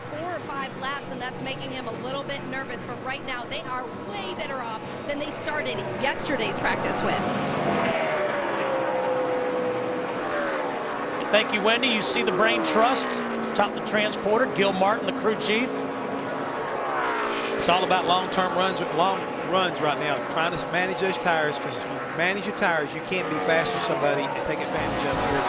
first 4 or 5 laps, and that's making him a little bit nervous. But right now, they are way better off than they started yesterday's practice with. Thank you, Wendy. You see the Brain Trust atop the transporter. Gil Martin, the crew chief. It's all about long runs right now, trying to manage those tires, because if you manage your tires, you can't be faster than somebody and take advantage of your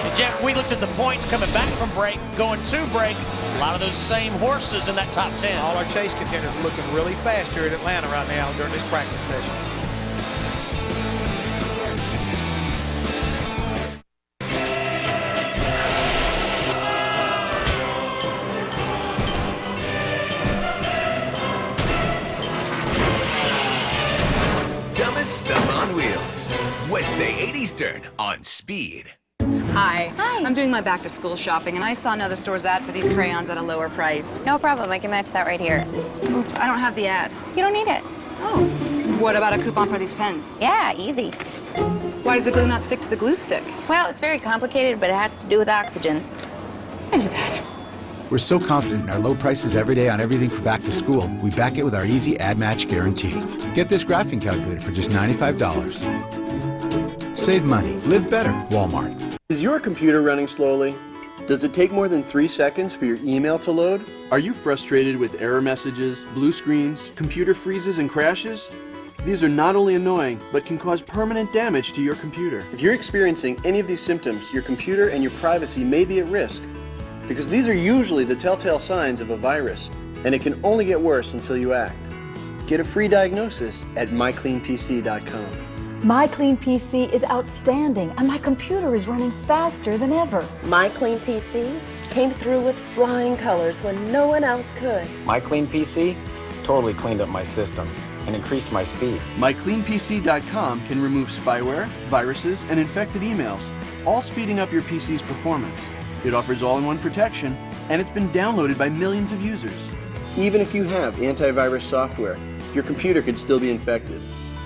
And Jeff, we looked at the points coming back from break, going to break. A lot of those same horses in that top 10. All our chase contenders are looking really fast here at Atlanta right now during this practice session. Stuff on Wheels. Wednesday, 8 Eastern on Speed. Hi. I'm doing my back-to-school shopping, and I saw another store's ad for these crayons at a lower price. No problem. I can match that right here. Oops, I don't have the ad. You don't need it. Oh. What about a coupon for these pens? Yeah, easy. Why does the glue not stick to the glue stick? Well, it's very complicated, but it has to do with oxygen. I knew that. We're so confident in our low prices every day on everything for back to school, we back it with our easy ad match guarantee. Get this graphing calculator for just $95. Save money. Live better. Walmart. Is your computer running slowly? Does it take more than 3 seconds for your email to load? Are you frustrated with error messages, blue screens, computer freezes, and crashes? These are not only annoying, but can cause permanent damage to your computer. If you're experiencing any of these symptoms, your computer and your privacy may be at risk, because these are usually the telltale signs of a virus, and it can only get worse until you act. Get a free diagnosis at mycleanpc.com. MyCleanPC is outstanding, and my computer is running faster than ever. MyCleanPC came through with flying colors when no one else could. MyCleanPC totally cleaned up my system and increased my speed. MyCleanPC.com can remove spyware, viruses, and infected emails, all speeding up your PC's performance. It offers all-in-one protection, and it's been downloaded by millions of users. Even if you have antivirus software, your computer could still be infected.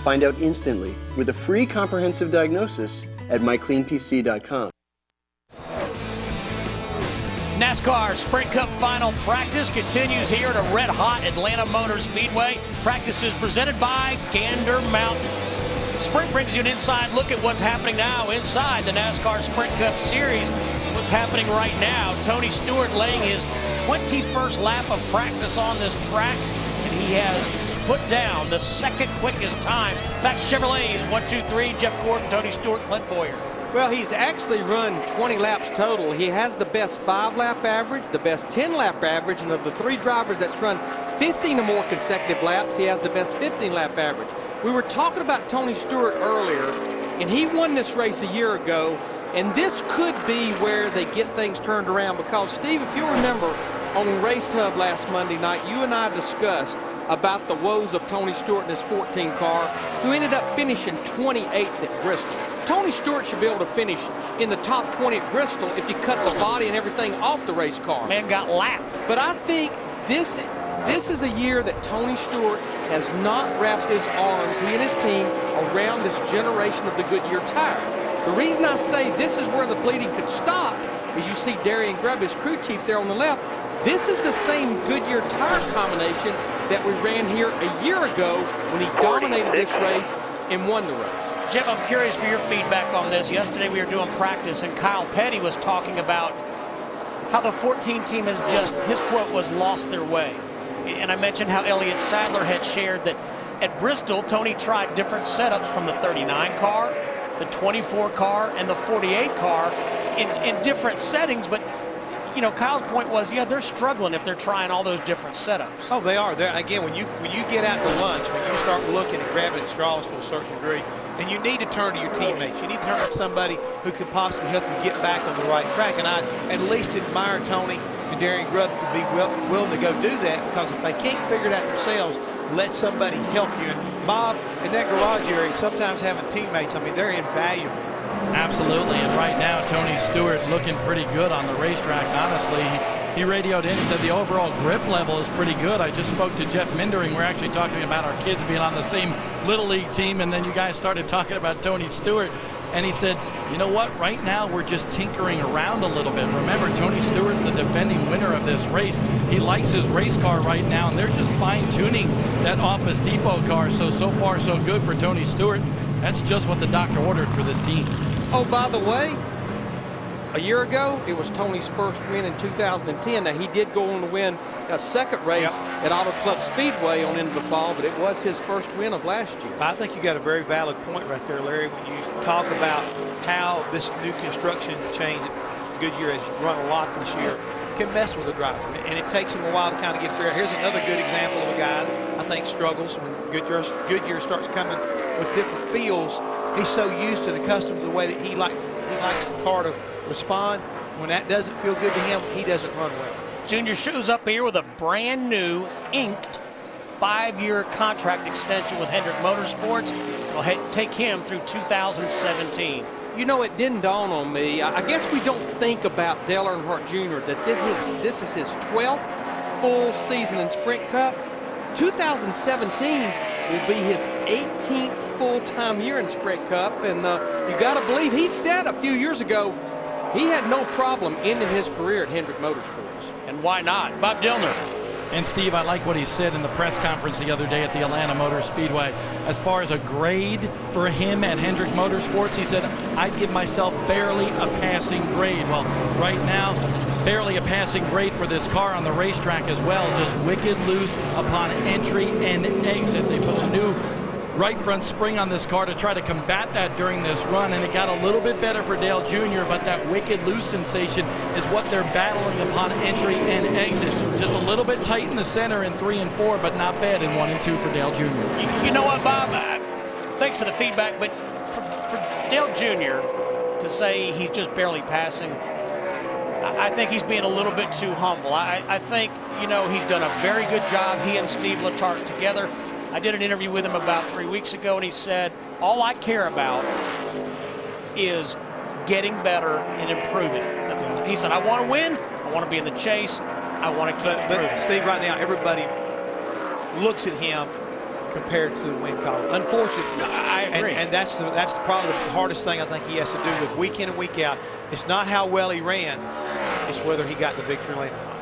Find out instantly with a free comprehensive diagnosis at mycleanpc.com. NASCAR Sprint Cup final practice continues here at a red-hot Atlanta Motor Speedway. Practice is presented by Gander Mountain. Sprint brings you an inside look at what's happening now inside the NASCAR Sprint Cup Series. What's happening right now, Tony Stewart laying his 21st lap of practice on this track, and he has put down the second quickest time. Back Chevrolet's 1, 2, 3, Jeff Gordon, Tony Stewart, Clint Boyer. Well, he's actually run 20 laps total. He has the best 5-lap average, the best 10-lap average, and of the 3 drivers that's run 15 or more consecutive laps, he has the best 15-lap average. We were talking about Tony Stewart earlier, and he won this race a year ago, and this could be where they get things turned around, because, Steve, if you remember, on Race Hub last Monday night, you and I discussed about the woes of Tony Stewart in his 14 car, who ended up finishing 28th at Bristol. Tony Stewart should be able to finish in the top 20 at Bristol if you cut the body and everything off the race car. Man got lapped. But I think this is a year that Tony Stewart has not wrapped his arms, he and his team, around this generation of the Goodyear tire. The reason I say this is where the bleeding could stop is you see Darian Grubb, his crew chief there on the left. This is the same Goodyear tire combination that we ran here a year ago when he dominated this race and won the race. Jeff, I'm curious for your feedback on this. Yesterday we were doing practice, and Kyle Petty was talking about how the 14 team has just, his quote was, lost their way. And I mentioned how Elliott Sadler had shared that at Bristol, Tony tried different setups from the 39 car, the 24 car, and the 48 car in different settings, but you know, Kyle's point was, yeah, they're struggling if they're trying all those different setups. Oh, they are. Again, when you get out to lunch, when you start looking and grabbing at straws to a certain degree, and you need to turn to your teammates. You need to turn to somebody who could possibly help you get back on the right track. And I at least admire Tony and Darian Grubb to be willing to go do that, because if they can't figure it out themselves, let somebody help you. And Bob, in that garage area, sometimes having teammates, I mean, they're invaluable. Absolutely, and right now Tony Stewart looking pretty good on the racetrack. Honestly, he radioed in and said the overall grip level is pretty good. I just spoke to Jeff Mindering. We're actually talking about our kids being on the same Little League team, and then you guys started talking about Tony Stewart. And he said, you know what, right now we're just tinkering around a little bit. Remember, Tony Stewart's the defending winner of this race. He likes his race car right now, and they're just fine-tuning that Office Depot car. So far, so good for Tony Stewart. That's just what the doctor ordered for this team. Oh, by the way, a year ago, it was Tony's first win in 2010. Now, he did go on to win a second race at Auto Club Speedway on Into the Fall, but it was his first win of last year. I think you got a very valid point right there, Larry, when you talk about how this new construction change at Goodyear has run a lot this year can mess with a driver, and it takes him a while to kind of get fair. Here's another good example of a guy that I think struggles when Goodyear starts coming with different feels. He's so used and accustomed to the way that he likes the car to respond. When that doesn't feel good to him, he doesn't run well. Junior shows up here with a brand new inked 5-year contract extension with Hendrick Motorsports. It'll take him through 2017. You know, it didn't dawn on me. I guess we don't think about Dale Earnhardt Jr. that this is his 12th full season in Sprint Cup. 2017 will be his 18th full-time year in Sprint Cup, and you got to believe he said a few years ago he had no problem ending his career at Hendrick Motorsports. And why not? Bob Dillner. And Steve, I like what he said in the press conference the other day at the Atlanta Motor Speedway. As far as a grade for him at Hendrick Motorsports, he said, I'd give myself barely a passing grade. Well, right now, barely a passing grade for this car on the racetrack as well. Just wicked loose upon entry and exit. They put a new right front spring on this car to try to combat that during this run, and it got a little bit better for Dale Jr., but that wicked loose sensation is what they're battling upon entry and exit. Just a little bit tight in the center in 3 and 4, but not bad in 1 and 2 for Dale Jr. You know what, Bob? Thanks for the feedback, but for Dale Jr. to say he's just barely passing, I think he's being a little bit too humble. I think, you know, he's done a very good job, he and Steve Letarte together. I did an interview with him about 3 weeks ago, and he said, all I care about is getting better and improving. That's all. He said, I want to win, I want to be in the chase, I want to keep improving. But Steve, right now, everybody looks at him compared to the win column. Unfortunately, I agree. And that's probably the hardest thing I think he has to do with week in and week out. It's not how well he ran, it's whether he got the victory lane or not.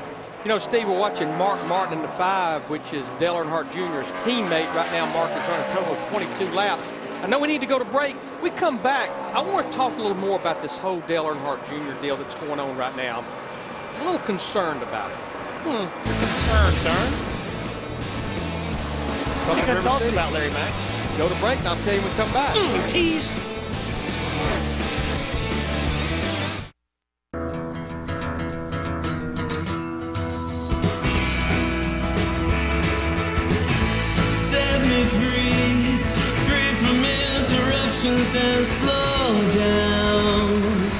You know, Steve, we're watching Mark Martin in the 5, which is Dale Earnhardt Jr.'s teammate. Right now, Mark is running a total of 22 laps. I know we need to go to break. We come back, I want to talk a little more about this whole Dale Earnhardt Jr. deal that's going on right now. I'm a little concerned about it. You're concerned, sir? What are you going to tell us about, Larry Mack? Go to break, and I'll tell you when we come back. You tease. And slow down.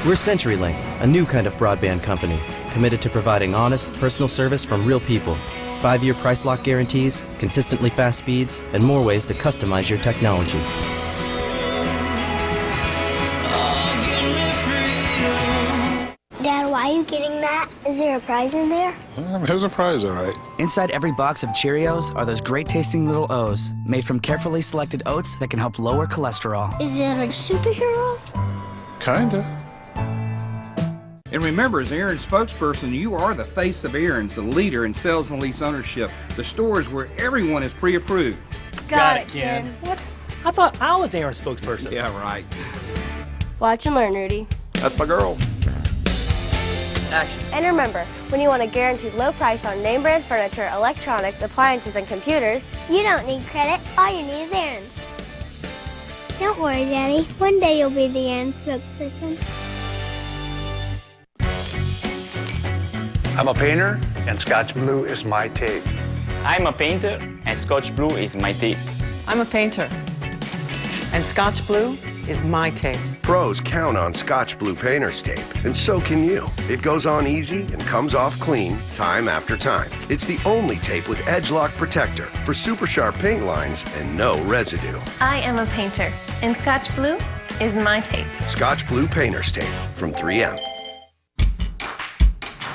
We're CenturyLink, a new kind of broadband company, committed to providing honest, personal service from real people. 5-year price lock guarantees, consistently fast speeds, and more ways to customize your technology. Dad, why are you getting that? Is there a prize in there? There's a prize, all right. Inside every box of Cheerios are those great-tasting little O's, made from carefully selected oats that can help lower cholesterol. Is it a superhero? Kinda. And remember, as Aaron's spokesperson, you are the face of Aaron's, the leader in sales and lease ownership. The stores where everyone is pre-approved. Got it, Ken. What? I thought I was Aaron's spokesperson. Yeah, right. Watch and learn, Rudy. That's my girl. Action. And remember, when you want a guaranteed low price on name brand furniture, electronics, appliances, and computers, you don't need credit. All you need is Aaron's. Don't worry, Daddy. One day you'll be the Aaron's spokesperson. I'm a painter, and Scotch Blue is my tape. I'm a painter, and Scotch Blue is my tape. I'm a painter, and Scotch Blue is my tape. Pros count on Scotch Blue Painter's tape, and so can you. It goes on easy and comes off clean time after time. It's the only tape with Edge Lock Protector for super sharp paint lines and no residue. I am a painter, and Scotch Blue is my tape. Scotch Blue Painter's tape from 3M.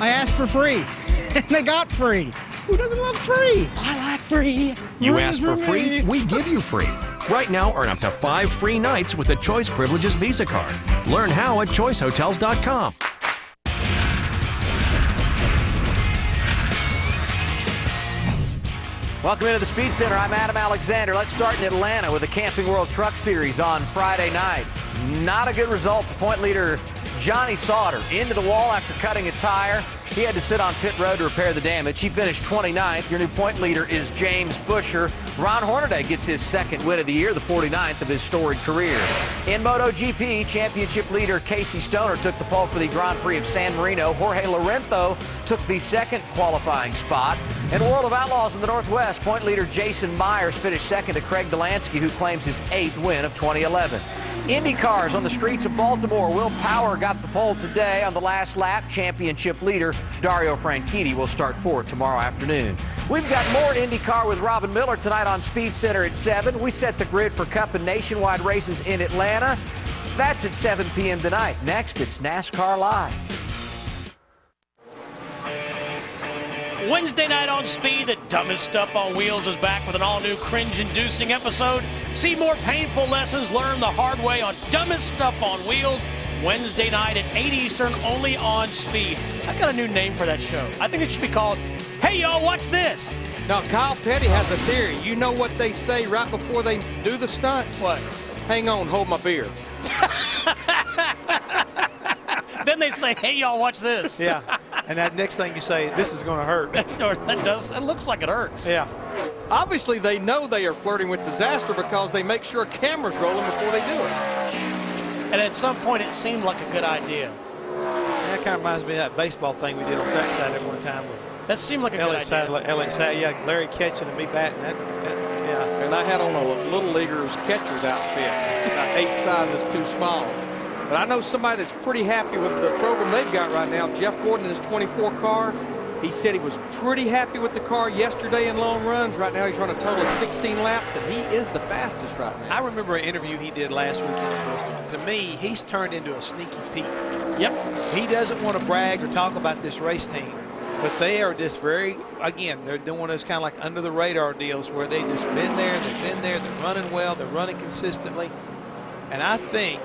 I asked for free, and they got free. Who doesn't love free? I like free. You asked for free, we give you free. Right now, earn up to 5 free nights with the Choice Privileges Visa card. Learn how at choicehotels.com. Welcome into the Speed Center. I'm Adam Alexander. Let's start in Atlanta with the Camping World Truck Series on Friday night. Not a good result for point leader Johnny Sauter. Into the wall after cutting a tire. He had to sit on pit road to repair the damage. He finished 29th. Your new point leader is James Busher. Ron Hornaday gets his second win of the year, the 49th of his storied career. In MotoGP, championship leader Casey Stoner took the pole for the Grand Prix of San Marino. Jorge Lorenzo took the second qualifying spot. In World of Outlaws in the Northwest, point leader Jason Myers finished second to Craig Delansky, who claims his 8th win of 2011. Indy cars on the streets of Baltimore. Will Power got the pole today on the last lap. Championship leader Dario Franchitti will start fourth tomorrow afternoon. We've got more IndyCar with Robin Miller tonight on Speed Center at 7. We set the grid for Cup and Nationwide races in Atlanta. That's at 7 p.m. tonight. Next, it's NASCAR Live. Wednesday night on Speed, the dumbest stuff on wheels is back with an all-new cringe-inducing episode. See more painful lessons learned the hard way on dumbest stuff on wheels. Wednesday night at 8 Eastern, only on Speed. I got a new name for that show. I think it should be called, Hey Y'all, Watch This. Now, Kyle Petty has a theory. You know what they say right before they do the stunt? What? Hang on, hold my beer. Then they say, hey, y'all, watch this. Yeah, and that next thing you say, this is going to hurt. That looks like it hurts. Yeah. Obviously, they know they are flirting with disaster because they make sure cameras rolling before they do it. And at some point, it seemed like a good idea. That kind of reminds me of that baseball thing we did on trackside at one time. That seemed like a good idea. LA side, yeah, Larry catching and me batting. Yeah. And I had on a Little Leaguer's catcher's outfit. About 8 sizes too small. But I know somebody that's pretty happy with the program they've got right now. Jeff Gordon in his 24 car. He said he was pretty happy with the car yesterday in long runs. Right now he's run a total of 16 laps, and he is the fastest right now. I remember an interview he did last weekend in Bristol. To me, he's turned into a sneaky Pete. Yep. He doesn't want to brag or talk about this race team, but they are just very, again, they're doing those kind of like under the radar deals where they've just been there, they're running well, they're running consistently. And I think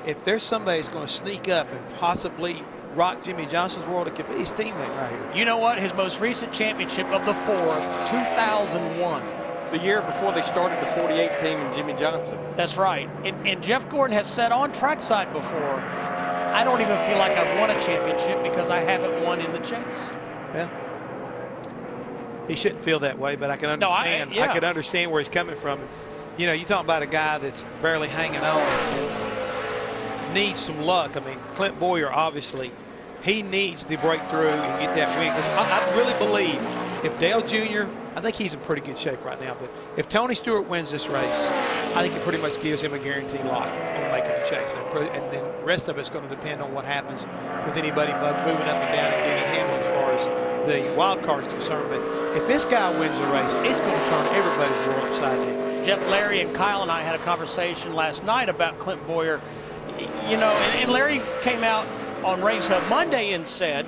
if there's somebody that's going to sneak up and possibly rock Jimmy Johnson's world, it could be his teammate right here. You know what? His most recent championship of the 4, 2001. The year before they started the 48 team and Jimmy Johnson. That's right. And Jeff Gordon has said on trackside before, I don't even feel like I've won a championship because I haven't won in the chase. Yeah. He shouldn't feel that way, but I can understand. I can understand where he's coming from. You know, you talk about a guy that's barely hanging on and needs some luck. I mean, Clint Boyer, obviously, he needs to break through and get that win. Because I really believe if Dale Jr., I think he's in pretty good shape right now, but if Tony Stewart wins this race, I think it pretty much gives him a guaranteed lock on making the chase. And then the rest of it's going to depend on what happens with anybody moving up and down and getting handled as far as the wild card is concerned. But if this guy wins the race, it's going to turn everybody's world upside down. Jeff, Larry, and Kyle and I had a conversation last night about Clint Boyer. You know, and Larry came out on Race Hub Monday and said,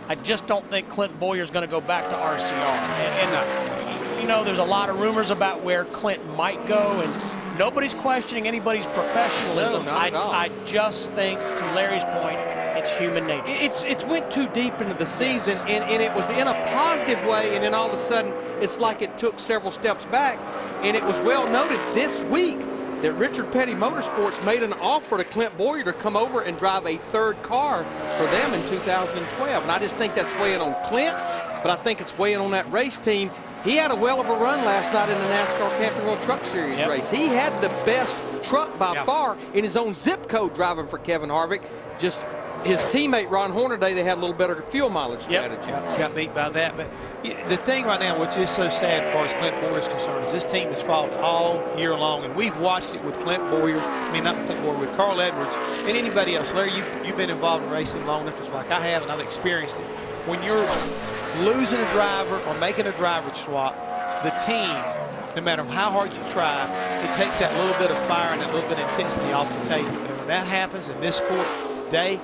I just don't think Clint Boyer is going to go back to RCR. And you know, there's a lot of rumors about where Clint might go, and nobody's questioning anybody's professionalism. No, not at all. I just think, to Larry's point, it's human nature. It's went too deep into the season, and it was in a positive way, and then all of a sudden, it's like it took several steps back. And it was well noted this week that Richard Petty Motorsports made an offer to Clint Boyer to come over and drive a third car for them in 2012. And I just think that's weighing on Clint, but I think it's weighing on that race team. He had a well of a run last night in the NASCAR Camping World Truck Series race. He had the best truck by far in his own zip code driving for Kevin Harvick. Just his teammate Ron Hornaday, they had a little better fuel mileage strategy. Got beat by that. But the thing right now, which is so sad as far as Clint Boyer is concerned, is this team has fought all year long, and we've watched it with Clint Boyer. I mean, not Clint Boyer, with Carl Edwards and anybody else. Larry, you've been involved in racing long enough, it's like I have, and I've experienced it. When you're losing a driver or making a driver swap, the team, no matter how hard you try, it takes that little bit of fire and that little bit of intensity off the table. And when that happens in this sport today,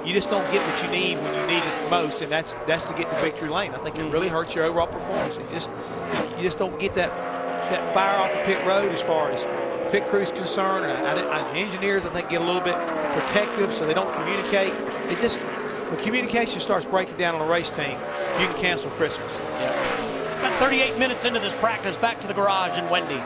you just don't get what you need when you need it most, and that's to get to victory lane. I think it really hurts your overall performance. You just don't get that that fire off the pit road as far as pit crew's concerned. And engineers, I think, get a little bit protective so they don't communicate. It just, when communication starts breaking down on a race team, you can cancel Christmas. Yeah. About 38 minutes into this practice, back to the garage and Wendy.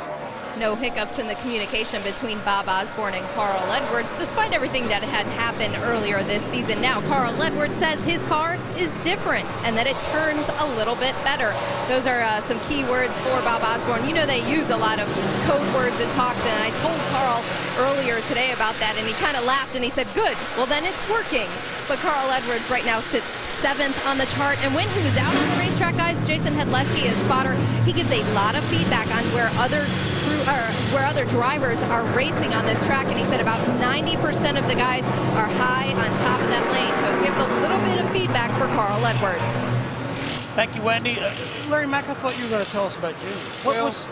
No hiccups in the communication between Bob Osborne and Carl Edwards, despite everything that had happened earlier this season. Now, Carl Edwards says his car is different and that it turns a little bit better. Those are some key words for Bob Osborne. You know, they use a lot of code words and talk, and I told Carl earlier today about that, and he kind of laughed and he said, good, well then it's working. But Carl Edwards right now sits 7th on the chart, and when he was out on the racetrack, guys, Jason Hedleski, his spotter, he gives a lot of feedback on where other drivers are racing on this track, and he said about 90% of the guys are high on top of that lane. So give a little bit of feedback for Carl Edwards. Thank you, Wendy. Larry Mack, I thought you were going to tell us about Junior. What was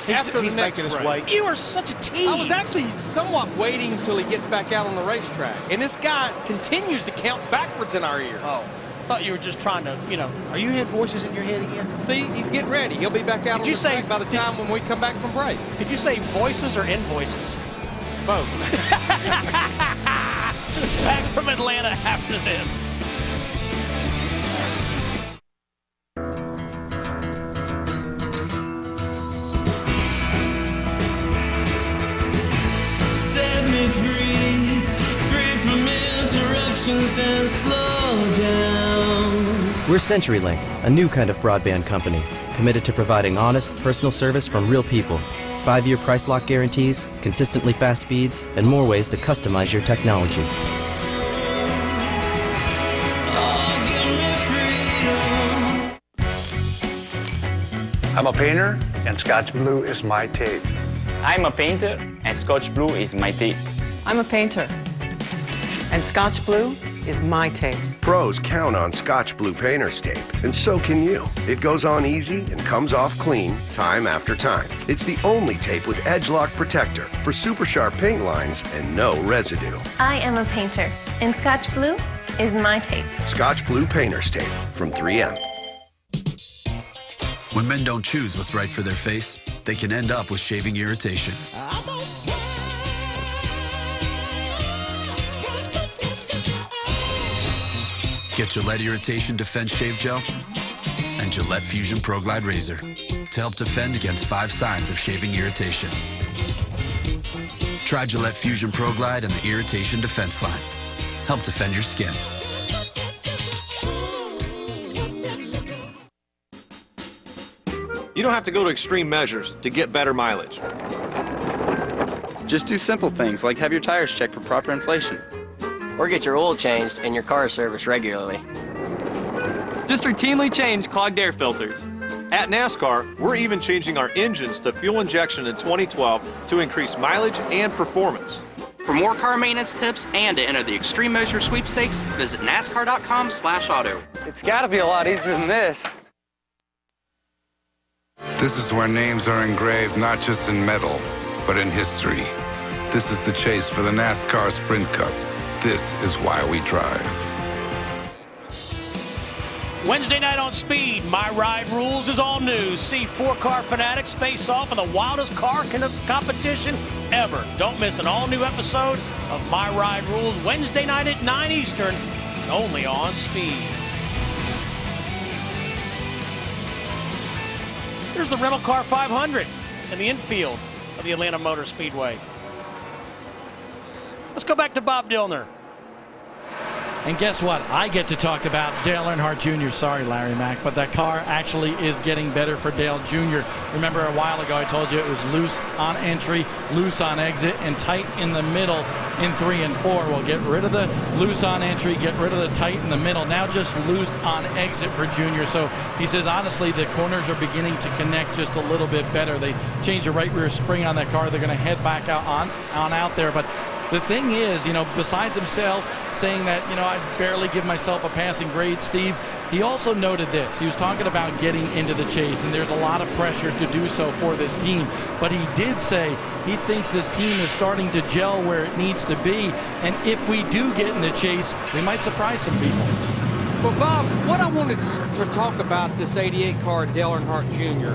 after he's making us wait? You are such a tease. I was actually somewhat waiting until he gets back out on the racetrack, and this guy continues to count backwards in our ears. Oh. I thought you were just trying to, you know. Are you hearing voices in your head again? See, he's getting ready. He'll be back out on the track by the time when we come back from break. Did you say voices or invoices? Both. Back from Atlanta after this. Set me free, free from interruptions and slow down. We're CenturyLink, a new kind of broadband company, committed to providing honest, personal service from real people. 5-year price lock guarantees, consistently fast speeds, and more ways to customize your technology. I'm a painter, and Scotch Blue is my tape. I'm a painter, and Scotch Blue is my tape. I'm a painter, and Scotch Blue is my tape. Pros count on Scotch Blue Painter's tape, and so can you. It goes on easy and comes off clean time after time. It's the only tape with Edge Lock Protector for super sharp paint lines and no residue. I am a painter, and Scotch Blue is my tape. Scotch Blue Painter's tape from 3M. When men don't choose what's right for their face, they can end up with shaving irritation. Get Gillette Irritation Defense Shave Gel and Gillette Fusion Pro Glide Razor to help defend against 5 signs of shaving irritation. Try Gillette Fusion Pro Glide and the Irritation Defense line. Help defend your skin. You don't have to go to extreme measures to get better mileage. Just do simple things like have your tires checked for proper inflation. Or get your oil changed and your car serviced regularly. Just routinely change clogged air filters. At NASCAR, we're even changing our engines to fuel injection in 2012 to increase mileage and performance. For more car maintenance tips and to enter the Extreme Measure Sweepstakes, visit NASCAR.com/auto. It's got to be a lot easier than this. This is where names are engraved not just in metal, but in history. This is the chase for the NASCAR Sprint Cup. This is why we drive. Wednesday night on Speed, My Ride Rules is all new. See 4 car fanatics face off in the wildest car competition ever. Don't miss an all-new episode of My Ride Rules Wednesday night at 9 Eastern, only on Speed. Here's the Rental Car 500 in the infield of the Atlanta Motor Speedway. Let's go back to Bob Dillner. And guess what? I get to talk about Dale Earnhardt Jr. Sorry, Larry Mack, but that car actually is getting better for Dale Jr. Remember a while ago I told you it was loose on entry, loose on exit, and tight in the middle in 3 and 4. Well, get rid of the loose on entry, get rid of the tight in the middle. Now just loose on exit for Jr. So he says, honestly, the corners are beginning to connect just a little bit better. They changed the right rear spring on that car. They're going to head back out there. But the thing is, besides himself saying that, I barely give myself a passing grade, Steve, he also noted this. He was talking about getting into the chase, and there's a lot of pressure to do so for this team. But he did say he thinks this team is starting to gel where it needs to be. And if we do get in the chase, we might surprise some people. Well, Bob, what I wanted to talk about this 88 car, Dale Earnhardt Jr.,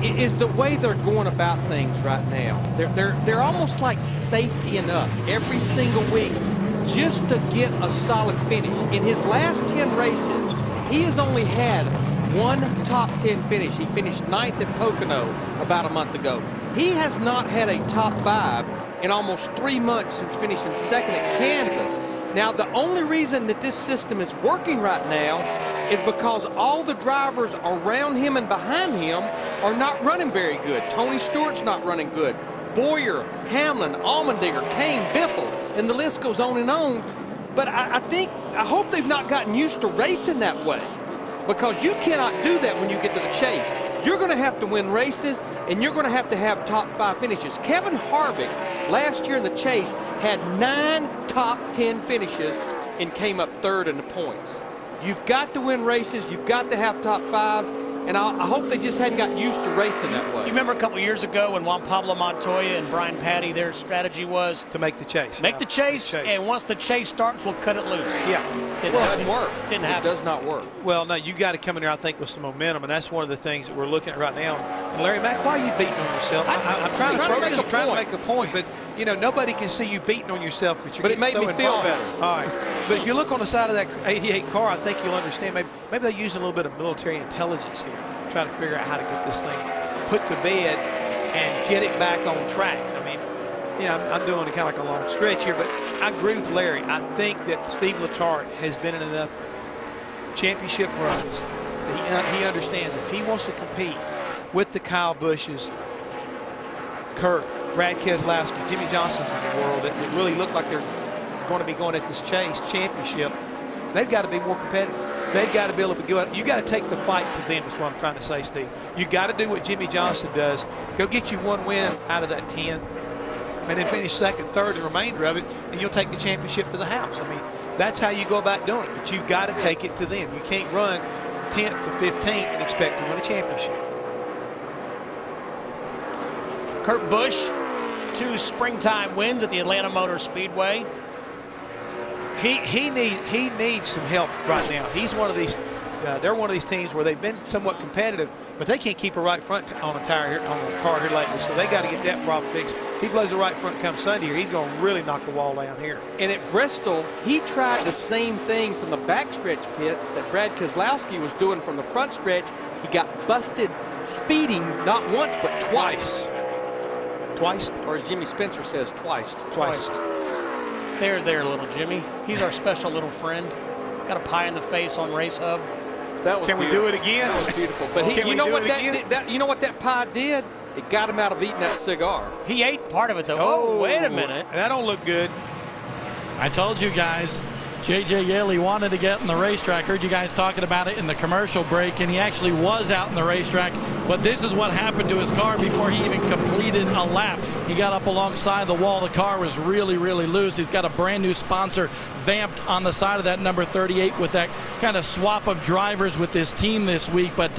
is the way they're going about things right now. They're almost like safetying up every single week just to get a solid finish. In his last 10 races, he has only had one top 10 finish. He finished 9th at Pocono about a month ago. He has not had a top 5 in almost 3 months since finishing 2nd at Kansas. Now, the only reason that this system is working right now is because all the drivers around him and behind him are not running very good. Tony Stewart's not running good. Boyer, Hamlin, Allmendinger, Kane, Biffle, and the list goes on and on. But I hope they've not gotten used to racing that way, because you cannot do that when you get to the chase. You're going to have to win races, and you're going to have top 5 finishes. Kevin Harvick last year in the chase had 9 top 10 finishes and came up 3rd in the points. You've got to win races. You've got to have top 5s. And I hope they just hadn't got used to racing that way. You remember a couple years ago when Juan Pablo Montoya and Brian Patty, their strategy was to make the chase. Make the chase, and once the chase starts, we'll cut it loose. Yeah. It doesn't work. Didn't happen. It does not work. Well, no, you got to come in there, I think, with some momentum, and that's one of the things that we're looking at right now. And Larry Mack, why are you beating on yourself? I'm trying to make a point, but you know, nobody can see you beating on yourself, but it made me feel better. All right. But if you look on the side of that 88 car, I think you'll understand. Maybe they're using a little bit of military intelligence here, trying to figure out how to get this thing put to bed and get it back on track. I mean, you know, I'm doing it kind of like a long stretch here, but I agree with Larry. I think that Steve Letarte has been in enough championship runs that he understands if he wants to compete with the Kyle Bushes, Kurt, Brad Keselowski, Jimmy Johnson's in the world that really look like they're going to be going at this chase championship, they've got to be more competitive. They've got to be able to go out. You got to take the fight to them, is what I'm trying to say, Steve. You got to do what Jimmy Johnson does. Go get you 1 win out of that 10, and then finish 2nd, 3rd, the remainder of it, and you'll take the championship to the house. I mean, that's how you go about doing it, but you've got to take it to them. You can't run 10th to 15th and expect to win a championship. Kurt Busch, 2 springtime wins at the Atlanta Motor Speedway. He needs some help right now. He's one of these. They're one of these teams where they've been somewhat competitive, but they can't keep a right front on a tire here, on the car here lately. So they got to get that problem fixed. He blows the right front come Sunday here, he's going to really knock the wall down here. And at Bristol, he tried the same thing from the backstretch pits that Brad Keselowski was doing from the front stretch. He got busted speeding not once but twice. Twice? Or as Jimmy Spencer says, twice. There, little Jimmy. He's our special little friend. Got a pie in the face on Race Hub. That was Can we do it again? That was beautiful. But you know what that pie did? It got him out of eating that cigar. He ate part of it, though. Oh, wait a minute. That don't look good. I told you guys, J.J. Yeley wanted to get in the racetrack. Heard you guys talking about it in the commercial break, and he actually was out in the racetrack. But this is what happened to his car before he even completed a lap. He got up alongside the wall. The car was really, really loose. He's got a brand new sponsor vamped on the side of that number 38 with that kind of swap of drivers with this team this week. But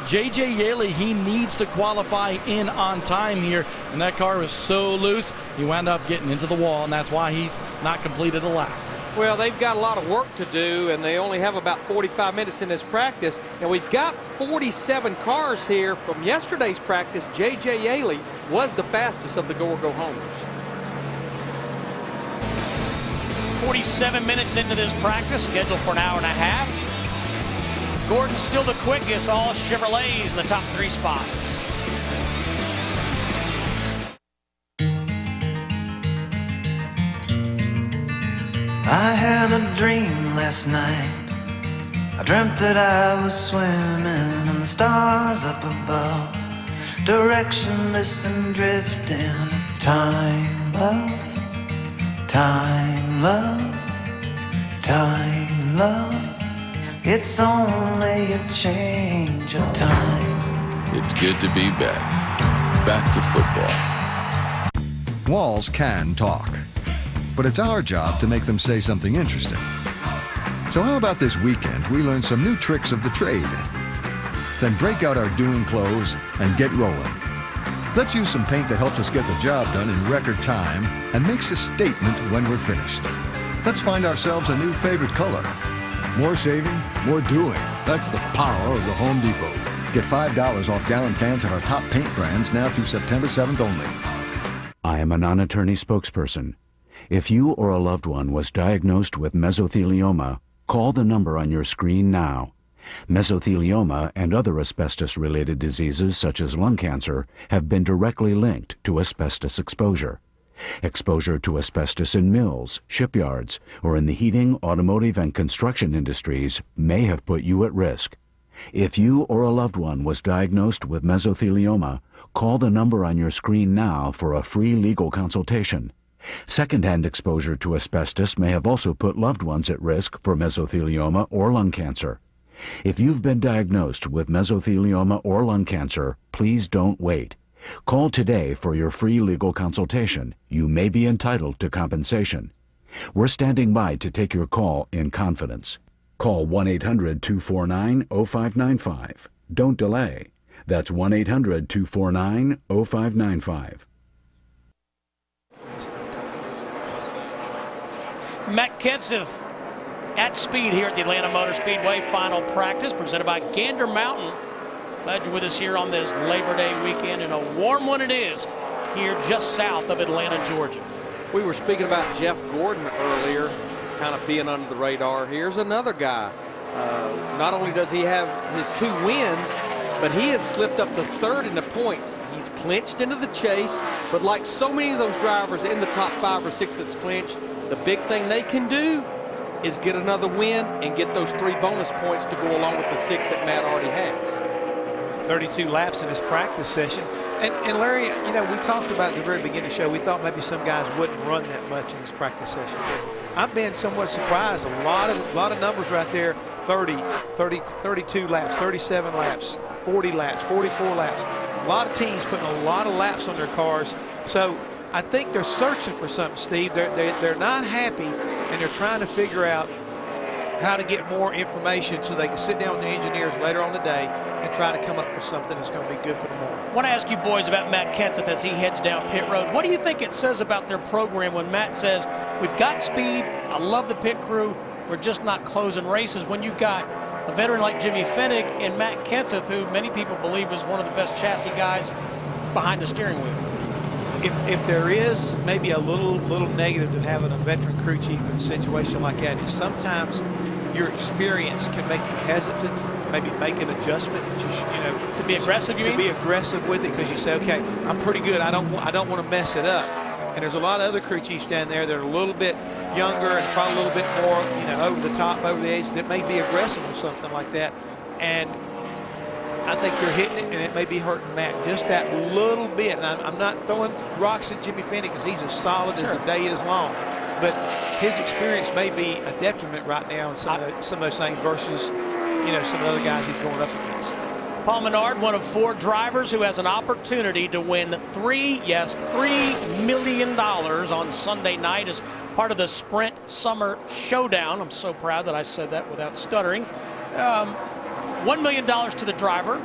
J.J. Yeley, he needs to qualify in on time here. And that car was so loose, he wound up getting into the wall, and that's why he's not completed a lap. Well, they've got a lot of work to do, and they only have about 45 minutes in this practice. And we've got 47 cars here from yesterday's practice. J.J. Yeley was the fastest of the go-homers. 47 minutes into this practice, scheduled for an hour and a half. Gordon still the quickest, all Chevrolets in the top 3 spots. I had a dream last night. I dreamt that I was swimming in the stars up above, directionless and drifting. Time, love, time, love, time, love. It's only a change of time. It's good to be back to football. Walls can talk, but it's our job to make them say something interesting. So how about this weekend we learn some new tricks of the trade? Then break out our doing clothes and get rolling. Let's use some paint that helps us get the job done in record time and makes a statement when we're finished. Let's find ourselves a new favorite color. More saving, more doing. That's the power of the Home Depot. Get $5 off gallon cans at our top paint brands now through September 7th only. I am a non-attorney spokesperson. If you or a loved one was diagnosed with mesothelioma, call the number on your screen now. Mesothelioma and other asbestos-related diseases such as lung cancer have been directly linked to asbestos exposure. Exposure to asbestos in mills, shipyards, or in the heating, automotive, and construction industries may have put you at risk. If you or a loved one was diagnosed with mesothelioma, call the number on your screen now for a free legal consultation. Secondhand exposure to asbestos may have also put loved ones at risk for mesothelioma or lung cancer. If you've been diagnosed with mesothelioma or lung cancer, please don't wait. Call today for your free legal consultation. You may be entitled to compensation. We're standing by to take your call in confidence. Call 1-800-249-0595. Don't delay. That's 1-800-249-0595. Matt Kenseth at speed here at the Atlanta Motor Speedway. Final practice presented by Gander Mountain. Glad you're with us here on this Labor Day weekend, and a warm one it is here just south of Atlanta, Georgia. We were speaking about Jeff Gordon earlier, kind of being under the radar. Here's another guy. Not only does he have his 2 wins, but he has slipped up to 3rd in the points. He's clinched into the chase, but like so many of those drivers in the top 5 or 6 that's clinched, the big thing they can do is get another win and get those 3 bonus points to go along with the 6 that Matt already has. 32 laps in his practice session. And Larry, you know, we talked about at the very beginning of the show, we thought maybe some guys wouldn't run that much in his practice session. I've been somewhat surprised. A lot of numbers right there. 30, 32 laps, 37 laps, 40 laps, 44 laps. A lot of teams putting a lot of laps on their cars. So I think they're searching for something, Steve. They're not happy, and they're trying to figure out how to get more information so they can sit down with the engineers later on today and try to come up with something that's going to be good for tomorrow. I want to ask you boys about Matt Kenseth as he heads down pit road. What do you think it says about their program when Matt says, we've got speed, I love the pit crew, we're just not closing races, when you've got a veteran like Jimmy Fennick and Matt Kenseth, who many people believe is one of the best chassis guys behind the steering wheel? If there is maybe a little negative to having a veteran crew chief in a situation like that, is sometimes your experience can make you hesitant to maybe make an adjustment that you should, to be aggressive. You mean? To be aggressive with it, because you say, okay, I'm pretty good. I don't want to mess it up. And there's a lot of other crew chiefs down there that are a little bit younger and probably a little bit more, over the top, over the edge, that may be aggressive or something like that. And I think they're hitting it, and it may be hurting Matt just that little bit. And I'm not throwing rocks at Jimmy Fennick because he's as solid as the day is long. But his experience may be a detriment right now in some of those things versus, some of the other guys he's going up against. Paul Menard, one of 4 drivers who has an opportunity to win $3 million on Sunday night as part of the Sprint Summer Showdown. I'm so proud that I said that without stuttering. $1 million to the driver,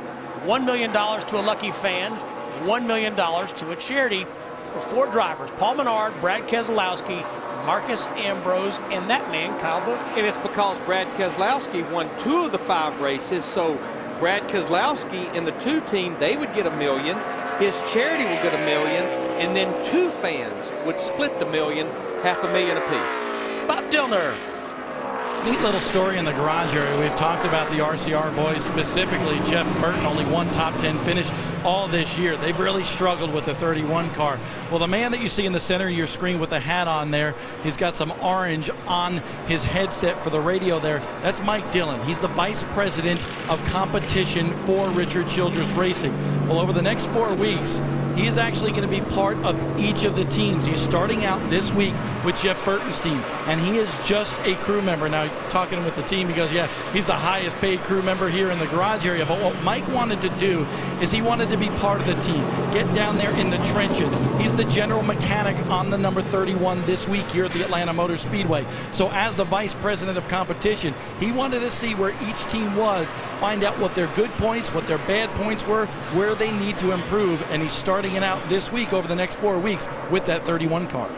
$1 million to a lucky fan, $1 million to a charity for 4 drivers: Paul Menard, Brad Keselowski, Marcus Ambrose, and that man, Kyle Busch. And it's because Brad Keselowski won 2 of the 5 races, so Brad Keselowski and the 2 team, they would get $1 million. His charity will get $1 million, and then 2 fans would split the $1 million, $500,000 apiece. Bob Dillner. Neat little story in the garage area. We've talked about the RCR boys, specifically Jeff Burton, only 1 top 10 finish all this year. They've really struggled with the 31 car. Well, the man that you see in the center of your screen with the hat on there, he's got some orange on his headset for the radio there. That's Mike Dillon. He's the vice president of competition for Richard Childress Racing. Well, over the next 4 weeks, he is actually going to be part of each of the teams. He's starting out this week with Jeff Burton's team, and he is just a crew member. Now, talking with the team, he goes, yeah, he's the highest paid crew member here in the garage area. But what Mike wanted to do is he wanted to be part of the team, get down there in the trenches. He's the general mechanic on the number 31 this week here at the Atlanta Motor Speedway. So as the vice president of competition, he wanted to see where each team was, find out what their good points, what their bad points were, where they need to improve, and he's starting it out this week over the next 4 weeks with that 31 car.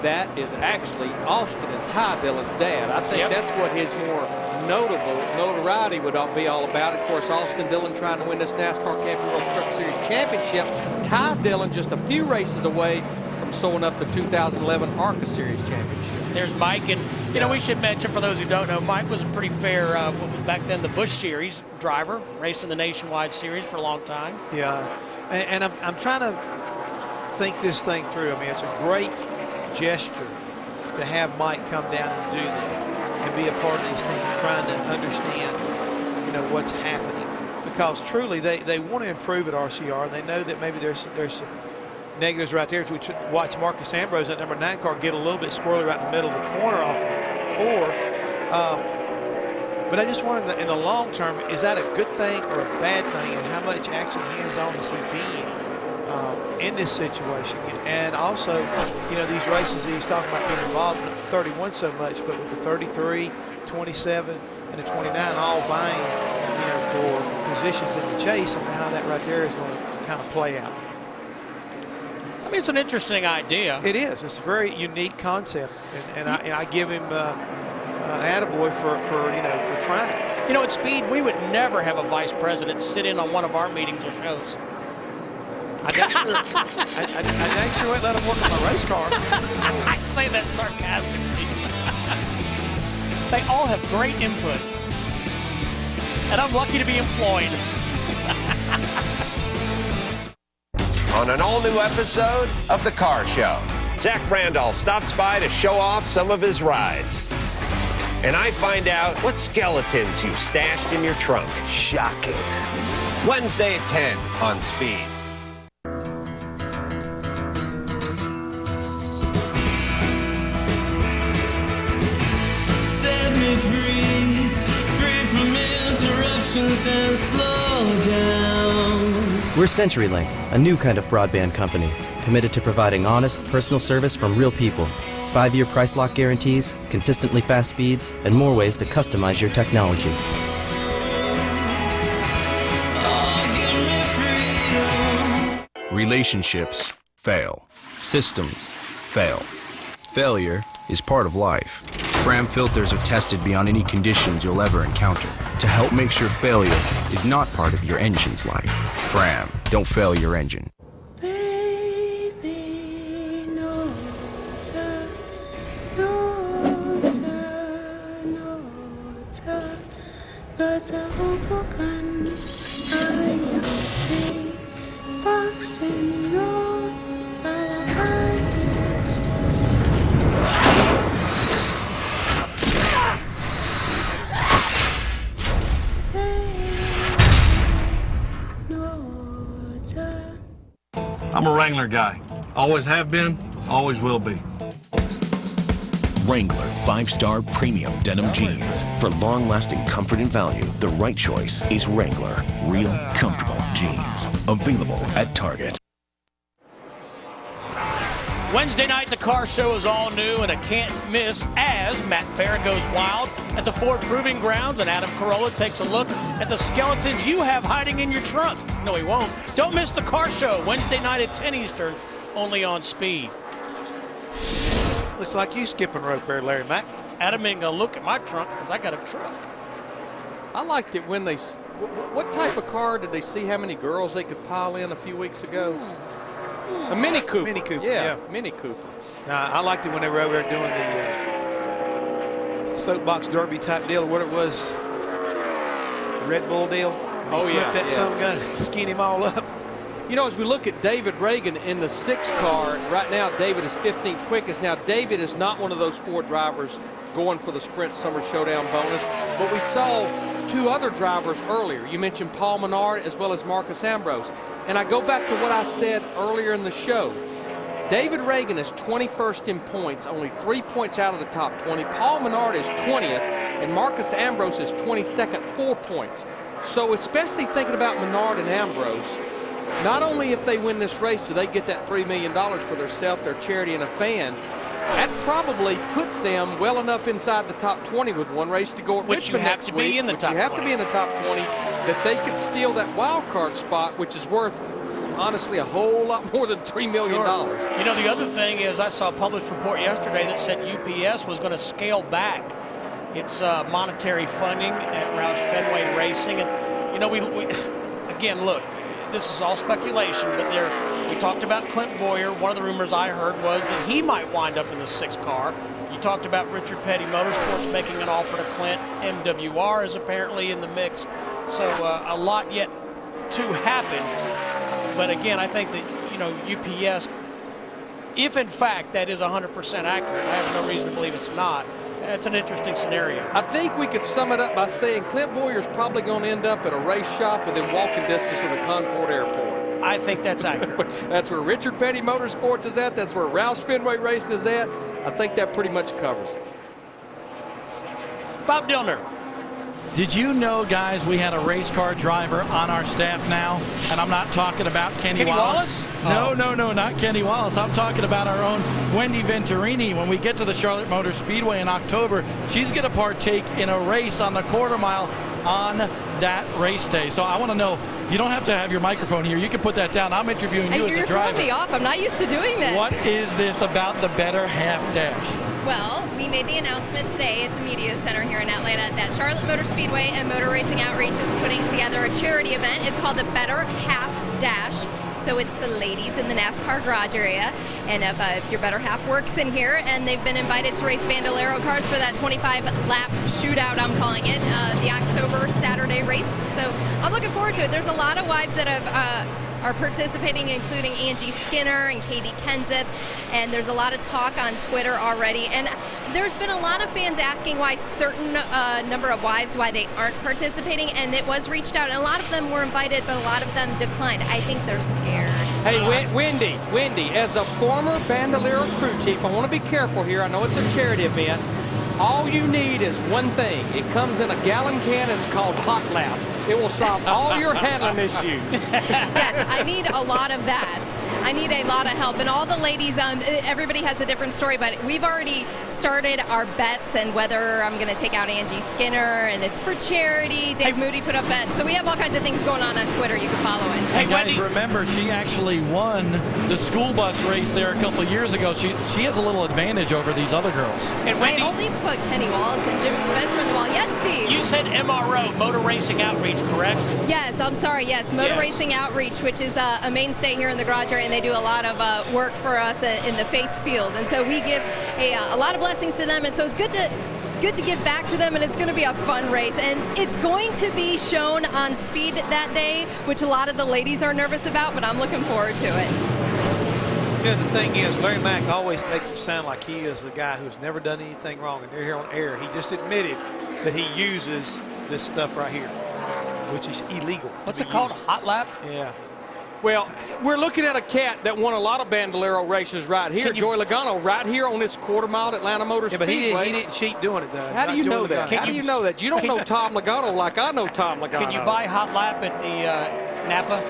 That is actually Austin and Ty Dillon's dad. I think that's what his more notoriety would be all about. Of course, Austin Dillon trying to win this NASCAR Camping World Truck Series Championship. Ty Dillon just a few races away from sewing up the 2011 ARCA Series Championship. There's Mike, and you know, we should mention, for those who don't know, Mike was a pretty fair, what was back then the Busch Series driver, raced in the Nationwide Series for a long time. Yeah, and I'm trying to think this thing through. I mean, it's a great gesture to have Mike come down and do that and be a part of these things, trying to understand, you know, what's happening. Because truly, they want to improve at RCR. They know that maybe there's some negatives right there. As we watch Marcus Ambrose, that number 9 car, get a little bit squirrely right in the middle of the corner off of 4. But I just wonder, in the long term, is that a good thing or a bad thing, and how much action hands-on is he being in this situation? And also, you know, these races he's talking about being involved in 31 so much, but with the 33, 27, and the 29 all vying, you know, for positions in the chase, I mean, how that right there is going to kind of play out. I mean, it's an interesting idea. It is. It's a very unique concept, and I give him an attaboy for trying. You know, at Speed, we would never have a vice president sit in on one of our meetings or shows. I dang sure wouldn't let him work on my race car. I say that sarcastically. They all have great input, and I'm lucky to be employed. On an all-new episode of The Car Show, Zach Randolph stops by to show off some of his rides. And I find out what skeletons you've stashed in your trunk. Shocking. Wednesday at 10 on Speed. Set me free from interruptions and slow down. We're CenturyLink, a new kind of broadband company, committed to providing honest, personal service from real people. 5-year price lock guarantees, consistently fast speeds, and more ways to customize your technology. Relationships fail. Systems fail. Failure is part of life. Fram filters are tested beyond any conditions you'll ever encounter to help make sure failure is not part of your engine's life. Fram, don't fail your engine. I'm a Wrangler guy. Always have been, always will be. Wrangler 5-star premium denim jeans. For long-lasting comfort and value, the right choice is Wrangler Real Comfortable Jeans. Available at Target. Wednesday night, the car show is all new and a can't miss as Matt Farron goes wild at the Ford Proving Grounds, and Adam Carolla takes a look at the skeletons you have hiding in your trunk. No, he won't. Don't miss the car show Wednesday night at 10 Eastern, only on Speed. Looks like you skipping rope there, Larry Mack. Adam ain't gonna look at my trunk because I got a truck. I liked it when they. What type of car did they see how many girls they could pile in a few weeks ago? A Mini Cooper. Mini Cooper, yeah. Mini Cooper. I liked it when they were over there doing the soapbox derby type deal, what it was, Red Bull deal. Oh, yeah. That some gun, skin him all up. You know, as we look at David Reagan in the 6 car, right now David is 15th quickest. Now, David is not one of those 4 drivers going for the Sprint Summer Showdown bonus, but we saw 2 other drivers earlier. You mentioned Paul Menard as well as Marcus Ambrose. And I go back to what I said earlier in the show. David Reagan is 21st in points, only 3 points out of the top 20. Paul Menard is 20th, and Marcus Ambrose is 22nd, 4 points. So especially thinking about Menard and Ambrose, not only if they win this race do they get that $3 million for themselves, their charity, and a fan, that probably puts them well enough inside the top 20 with 1 race to go at Richmond next week. You have to be in the top 20, that they could steal that wild card spot, which is worth, honestly, a whole lot more than $3 million. Sure. You know, the other thing is I saw a published report yesterday that said UPS was going to scale back it's monetary funding at Roush Fenway Racing. And, you know, we again, look, this is all speculation, but we talked about Clint Boyer. One of the rumors I heard was that he might wind up in the 6th car. You talked about Richard Petty Motorsports making an offer to Clint. MWR is apparently in the mix. So a lot yet to happen. But again, I think that, you know, UPS, if in fact that is 100% accurate, I have no reason to believe it's not. It's an interesting scenario. I think we could sum it up by saying Clint Boyer's probably going to end up at a race shop within walking distance of the Concord Airport. I think that's accurate. That's where Richard Petty Motorsports is at. That's where Roush Fenway Racing is at. I think that pretty much covers it. Bob Dillner. Did you know, guys, we had a race car driver on our staff now? And I'm not talking about Kenny Wallace. No, not Kenny Wallace. I'm talking about our own Wendy Venturini. When we get to the Charlotte Motor Speedway in October, she's going to partake in a race on the quarter mile on that race day. So I want to know, you don't have to have your microphone here. You can put that down. I'm interviewing you as a driver. You're throwing me off. I'm not used to doing this. What is this about the Better Half Dash? Well, we made the announcement today at the Media Center here in Atlanta that Charlotte Motor Speedway and Motor Racing Outreach is putting together a charity event. It's called the Better Half Dash. So it's the ladies in the NASCAR garage area. And if your better half works in here, and they've been invited to race Bandolero cars for that 25-lap shootout, I'm calling it, the October Saturday race. So I'm looking forward to it. There's a lot of wives that are participating, including Angie Skinner and Katie Kenseth, and there's a lot of talk on Twitter already. And there's been a lot of fans asking why certain number of wives, why they aren't participating, and it was reached out, and a lot of them were invited, but a lot of them declined. I think they're scared. Hey, Wendy, as a former Bandolero crew chief, I want to be careful here. I know it's a charity event. All you need is one thing. It comes in a gallon can, and it's called Hot Lap. It will solve all your handling issues. Yes, I need a lot of that. I need a lot of help. And all the ladies, everybody has a different story, but we've already started our bets and whether I'm going to take out Angie Skinner, and it's for charity. Dave Moody put up bets. So we have all kinds of things going on Twitter. You can follow it. Hey, guys, remember, she actually won the school bus race there a couple of years ago. She has a little advantage over these other girls. And Wendy, I only put Kenny Wallace and Jimmy Spencer in the wall. Yes, Steve. You said MRO, Motor Racing Outreach, correct? Yes, I'm sorry. Yes, Motor Racing Outreach, which is a mainstay here in the garage area, and they do a lot of work for us in the faith field. And so we give a lot of blessings to them, and so it's good to give back to them, and it's going to be a fun race. And it's going to be shown on Speed that day, which a lot of the ladies are nervous about, but I'm looking forward to it. You know, the thing is, Larry Mack always makes it sound like he is the guy who's never done anything wrong, and they're here on air. He just admitted that he uses this stuff right here, which is illegal. What's it called? Hot Lap? Yeah. Well, we're looking at a cat that won a lot of Bandolero races right here. Joey Logano right here on this quarter mile at Atlanta Motor Speedway. But he didn't cheat doing it, though. How do you know that? How do you know that? You don't know Tom Logano like I know Tom Logano. Can you buy Hot Lap at the Napa?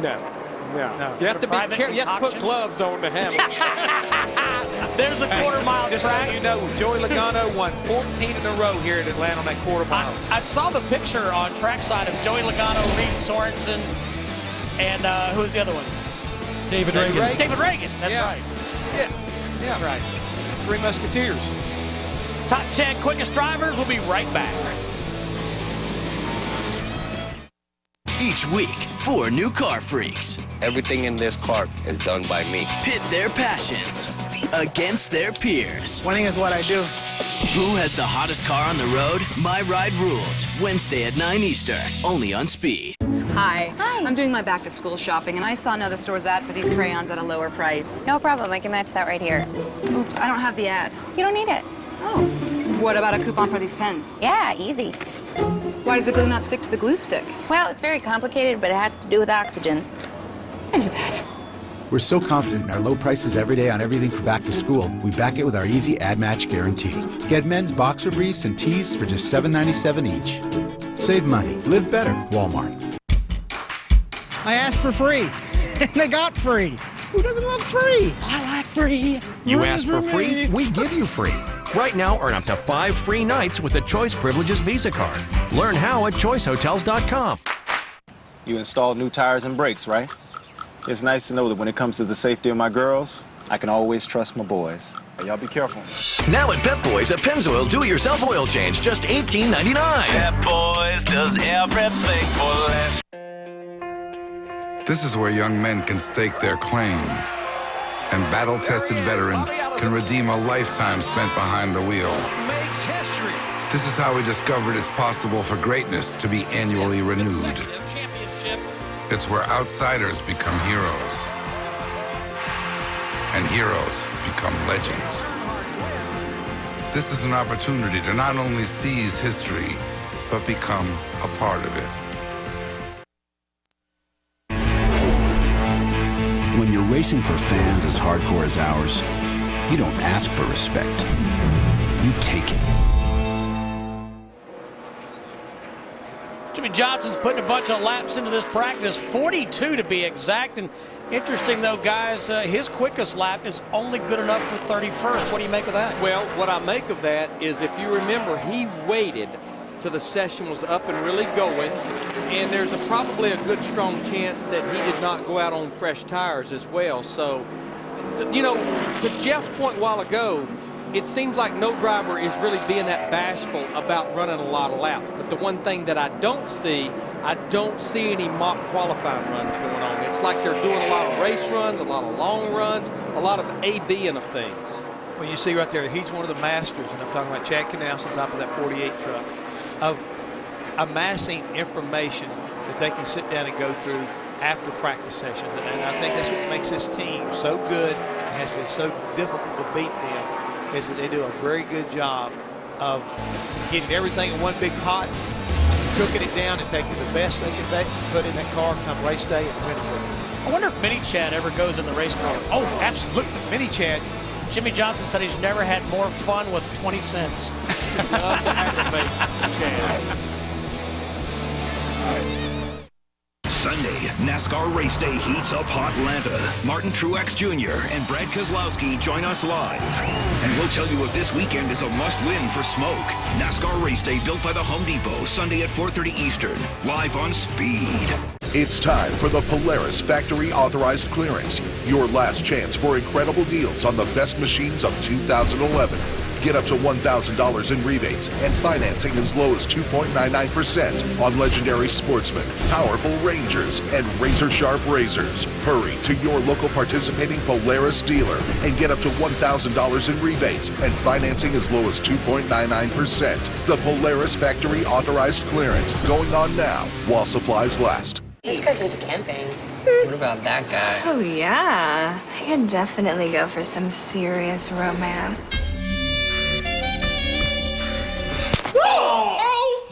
No. You have to be careful. You have to put gloves on to handle it. There's the quarter mile just track. So you know, Joey Logano won 14 in a row here at Atlanta on that quarter mile. I saw the picture on trackside of Joey Logano, Reed Sorensen, and who's the other one? David Reagan. David Reagan. That's right. Yeah. That's right. Three Musketeers. Top 10 quickest drivers. We'll be right back. Each week, 4 new car freaks. Everything in this car is done by me. Pit their passions against their peers. Winning is what I do. Who has the hottest car on the road? My Ride Rules. Wednesday at 9 Eastern. Only on Speed. Hi. I'm doing my back-to-school shopping, and I saw another store's ad for these crayons at a lower price. No problem. I can match that right here. Oops, I don't have the ad. You don't need it. Oh. What about a coupon for these pens? Yeah, easy. Why does the glue not stick to the glue stick? Well, it's very complicated, but it has to do with oxygen. I knew that. We're so confident in our low prices every day on everything for back to school, we back it with our easy ad match guarantee. Get men's boxer briefs and tees for just $7.97 each. Save money. Live better. Walmart. I asked for free, and they got free. Who doesn't love free? I like free. You asked for free, we give you free. Right now, earn up to 5 free nights with the Choice Privileges Visa card. Learn how at choicehotels.com. You installed new tires and brakes, right? It's nice to know that when it comes to the safety of my girls, I can always trust my boys. Y'all be careful. Now at Pep Boys, a Pennzoil do-it-yourself oil change, just $18.99. Pep Boys does everything for less. This is where young men can stake their claim, and battle-tested veterans can redeem a lifetime spent behind the wheel. Makes history. This is how we discovered it's possible for greatness to be annually renewed. It's where outsiders become heroes, and heroes become legends. This is an opportunity to not only seize history, but become a part of it. When you're racing for fans as hardcore as ours, you don't ask for respect. You take it. Jimmy Johnson's putting a bunch of laps into this practice, 42 to be exact. And interesting, though, guys, his quickest lap is only good enough for 31st. What do you make of that? Well, what I make of that is, if you remember, he waited till the session was up and really going, and there's probably a good strong chance that he did not go out on fresh tires as well. So, you know, to Jeff's point a while ago, it seems like no driver is really being that bashful about running a lot of laps. But the one thing that I don't see any mock qualifying runs going on. It's like they're doing a lot of race runs, a lot of long runs, a lot of A-B-ing of things. Well, you see right there, he's one of the masters, and I'm talking about Chad Knaus on top of that 48 truck, of amassing information that they can sit down and go through after practice sessions. And I think that's what makes this team so good and has been so difficult to beat them, is that they do a very good job of getting everything in one big pot, cooking it down and taking the best they can put in that car come race day and win it. I wonder if Mini Chad ever goes in the race car. Oh, absolutely. Mini Chad. Jimmy Johnson said he's never had more fun with 20 cents. Love to aggravate Chad. Sunday, NASCAR Race Day heats up Hotlanta. Martin Truex Jr. and Brad Keselowski join us live. And we'll tell you if this weekend is a must-win for Smoke. NASCAR Race Day built by the Home Depot, Sunday at 4:30 Eastern, live on Speed. It's time for the Polaris Factory Authorized Clearance, your last chance for incredible deals on the best machines of 2011. Get up to $1,000 in rebates and financing as low as 2.99% on legendary Sportsman, powerful Rangers, and razor-sharp razors. Hurry to your local participating Polaris dealer and get up to $1,000 in rebates and financing as low as 2.99%. The Polaris Factory Authorized Clearance, going on now while supplies last. This guy's into camping. What about that guy? Oh, yeah. I could definitely go for some serious romance.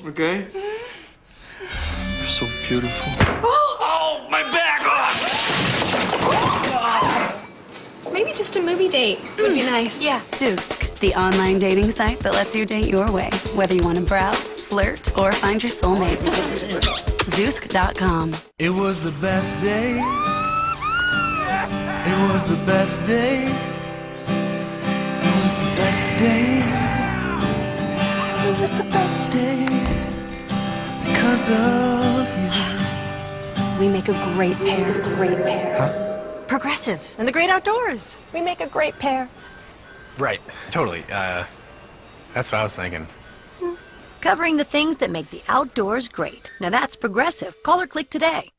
Okay? You're so beautiful. Oh, my back! Maybe just a movie date would be nice. Yeah. Zoosk, the online dating site that lets you date your way, whether you want to browse, flirt, or find your soulmate. Zoosk.com. It was the best day. It was the best day. It was the best day. It was the best day because of you. We make a great pair. Huh? Progressive and the great outdoors. We make a great pair. Right. Totally. That's what I was thinking. Covering the things that make the outdoors great. Now that's Progressive. Call or click today.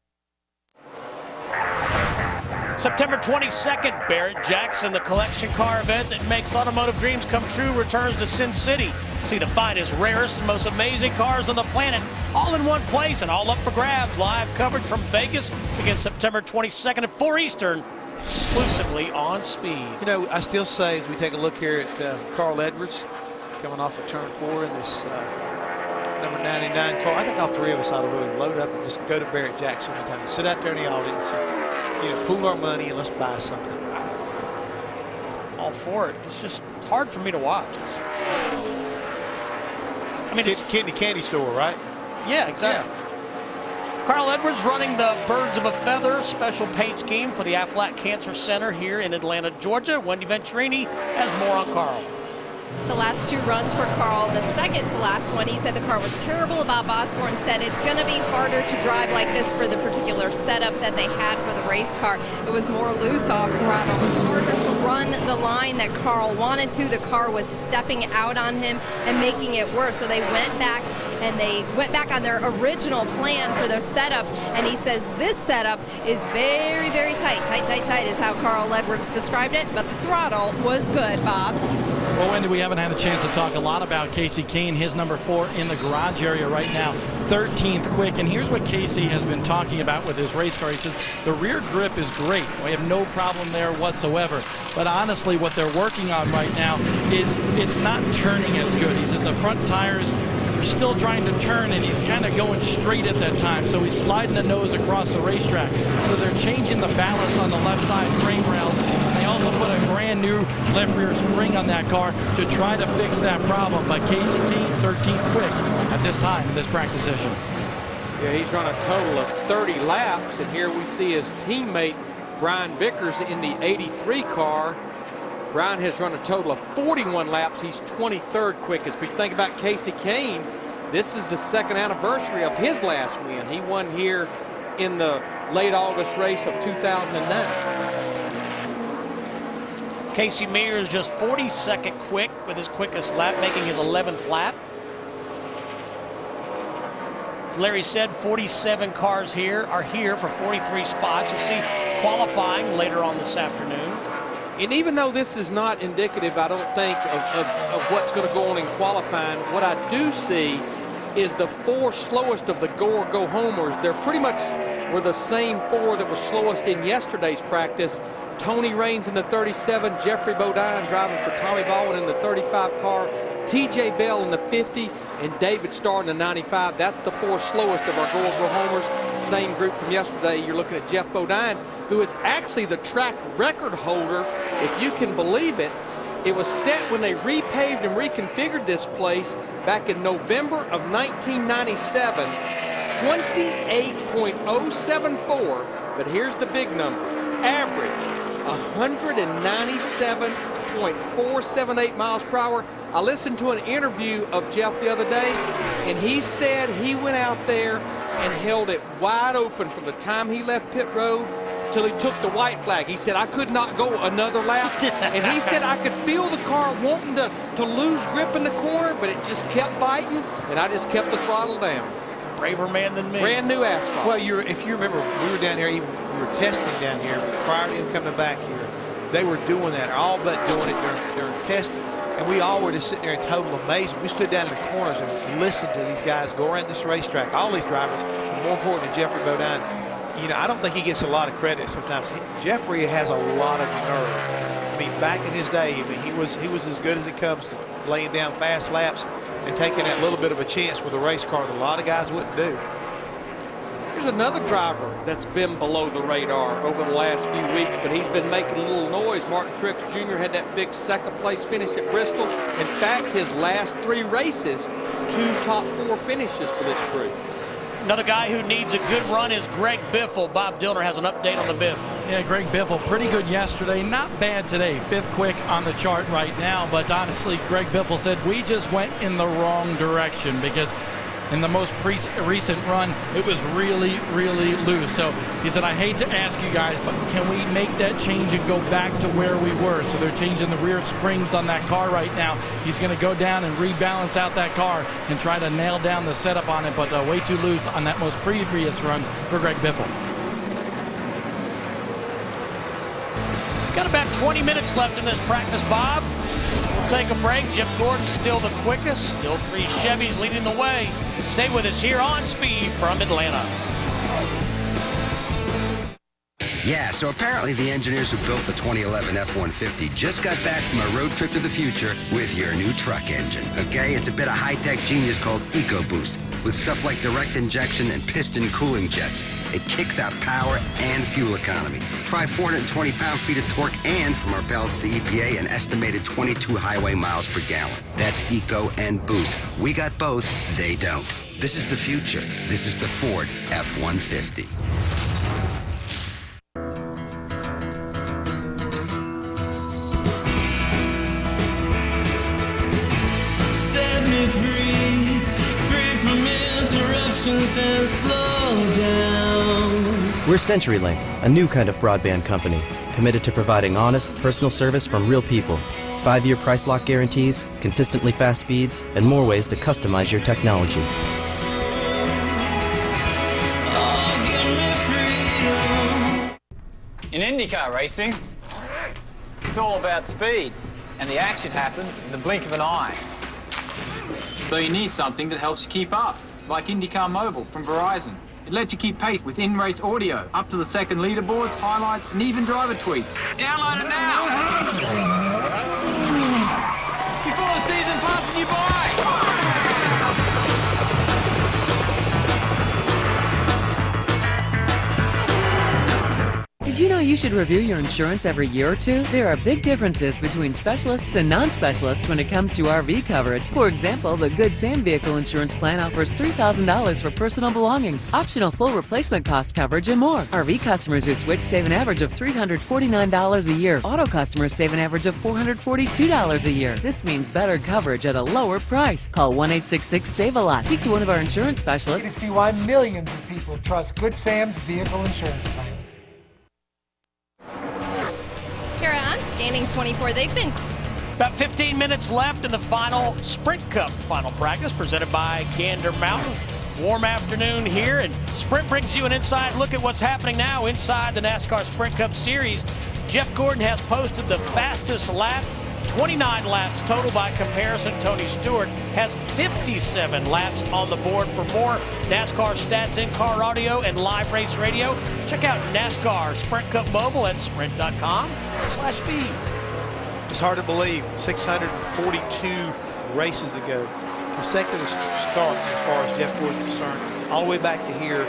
September 22nd, Barrett Jackson, the collection car event that makes automotive dreams come true, returns to Sin City. See the finest, rarest, and most amazing cars on the planet, all in one place and all up for grabs. Live coverage from Vegas begins September 22nd at 4 Eastern, exclusively on Speed. You know, I still say, as we take a look here at Carl Edwards, coming off of turn 4 in this number 99 car, I think all three of us ought to really load up and just go to Barrett Jackson one time and sit out there in the audience and, you know, pool our money and let's buy something. All for it. It's just hard for me to watch. I mean, it's candy store, right? Yeah, exactly. Yeah. Carl Edwards running the Birds of a Feather special paint scheme for the Aflac Cancer Center here in Atlanta, Georgia. Wendy Venturini has more on Carl. the last two runs for Carl. The second to last one, he said the car was terrible. Bob Osborne said it's going to be harder to drive like this for the particular setup that they had for the race car. It was more loose off throttle, harder to run the line that Carl wanted to. The car was stepping out on him and making it worse. So they went back on their original plan for their setup, and he says this setup is very, very tight. Tight is how Carl Edwards described it, but the throttle was good, Bob. Well, Wendy, we haven't had a chance to talk a lot about Casey Kane. His number 4 in the garage area right now, 13th quick. And here's what Casey has been talking about with his race car. He says the rear grip is great. We have no problem there whatsoever. But honestly, what they're working on right now is it's not turning as good. He says the front tires are still trying to turn, and he's kind of going straight at that time. So he's sliding the nose across the racetrack. So they're changing the balance on the left side frame rails. They also put a brand new left rear spring on that car to try to fix that problem. But Casey Kane, 13th quick at this time in this practice session. Yeah, he's run a total of 30 laps, and here we see his teammate Brian Vickers in the 83 car. Brian has run a total of 41 laps. He's 23rd quickest. But think about Casey Kane. This is the second anniversary of his last win. He won here in the late August race of 2009. Casey Mears just 42nd quick with his quickest lap, making his 11th lap. As Larry said, 47 cars are here for 43 spots. You'll see qualifying later on this afternoon. And even though this is not indicative, I don't think, of what's going to go on in qualifying, what I do see is the 4 slowest of the go-homers. They're pretty much were the same 4 that was slowest in yesterday's practice. Tony Raines in the 37, Jeffrey Bodine driving for Tommy Baldwin in the 35 car, TJ Bell in the 50, and David Starr in the 95. That's the 4 slowest of our go-homers. Same group from yesterday. You're looking at Jeff Bodine, who is actually the track record holder, if you can believe it. It was set when they repaved and reconfigured this place back in November of 1997, 28.074, but here's the big number, average 197.478 miles per hour. I listened to an interview of Jeff the other day, and he said he went out there and held it wide open from the time he left pit road till he took the white flag. He said, I could not go another lap. And he said, I could feel the car wanting to lose grip in the corner, but it just kept biting, and I just kept the throttle down. Braver man than me. Brand new asphalt. Well, if you remember, we were down here, we were testing down here prior to him coming back here. They were doing that, all but doing it during testing. And we all were just sitting there in total amazement. We stood down in the corners and listened to these guys go around this racetrack, all these drivers, but more important than Jeffrey Bodine. You know, I don't think he gets a lot of credit sometimes. Jeffrey has a lot of nerve. I mean, back in his day, I mean, he was as good as it comes to laying down fast laps and taking that little bit of a chance with a race car that a lot of guys wouldn't do. There's another driver that's been below the radar over the last few weeks, but he's been making a little noise. Martin Truex Jr. had that big second place finish at Bristol. In fact, his last 3 races, 2 top 4 finishes for this crew. Another guy who needs a good run is Greg Biffle. Bob Dillner has an update on the Biff. Yeah, Greg Biffle, pretty good yesterday. Not bad today. 5th quick on the chart right now. But honestly, Greg Biffle said we just went in the wrong direction because in the most recent run, it was really, really loose. So he said, I hate to ask you guys, but can we make that change and go back to where we were? So they're changing the rear springs on that car right now. He's going to go down and rebalance out that car and try to nail down the setup on it, but way too loose on that most previous run for Greg Biffle. Got about 20 minutes left in this practice, Bob. We'll take a break. Jeff Gordon still the quickest. Still 3 Chevys leading the way. Stay with us here on Speed from Atlanta. Yeah, so apparently the engineers who built the 2011 F-150 just got back from a road trip to the future with your new truck engine, okay? It's a bit of high-tech genius called EcoBoost with stuff like direct injection and piston cooling jets. It kicks out power and fuel economy. Try 420 pound-feet of torque and, from our pals at the EPA, an estimated 22 highway miles per gallon. That's Eco and Boost. We got both, they don't. This is the future. This is the Ford F-150. We're CenturyLink, a new kind of broadband company, committed to providing honest, personal service from real people. 5-year price lock guarantees, consistently fast speeds, and more ways to customize your technology. In IndyCar racing, it's all about speed, and the action happens in the blink of an eye. So you need something that helps you keep up, like IndyCar Mobile from Verizon. It lets you keep pace with in-race audio, up to the second leaderboards, highlights, and even driver tweets. Download it now! Before the season passes you by! Did you know you should review your insurance every year or two? There are big differences between specialists and non-specialists when it comes to RV coverage. For example, the Good Sam Vehicle Insurance Plan offers $3,000 for personal belongings, optional full replacement cost coverage, and more. RV customers who switch save an average of $349 a year. Auto customers save an average of $442 a year. This means better coverage at a lower price. Call 1-866-SAVE-A-LOT. Speak to one of our insurance specialists. To see why millions of people trust Good Sam's Vehicle Insurance Plan. Kara, I'm scanning 24. They've been about 15 minutes left in the final Sprint Cup final practice presented by Gander Mountain. Warm afternoon here, and Sprint brings you an inside look at what's happening now inside the NASCAR Sprint Cup Series. Jeff Gordon has posted the fastest lap, 29 laps total by comparison. Tony Stewart has 57 laps on the board. For more NASCAR stats, in-car audio, and live race radio, check out NASCAR Sprint Cup Mobile at sprint.com/speed. It's hard to believe 642 races ago, consecutive starts as far as Jeff Gordon is concerned, all the way back to here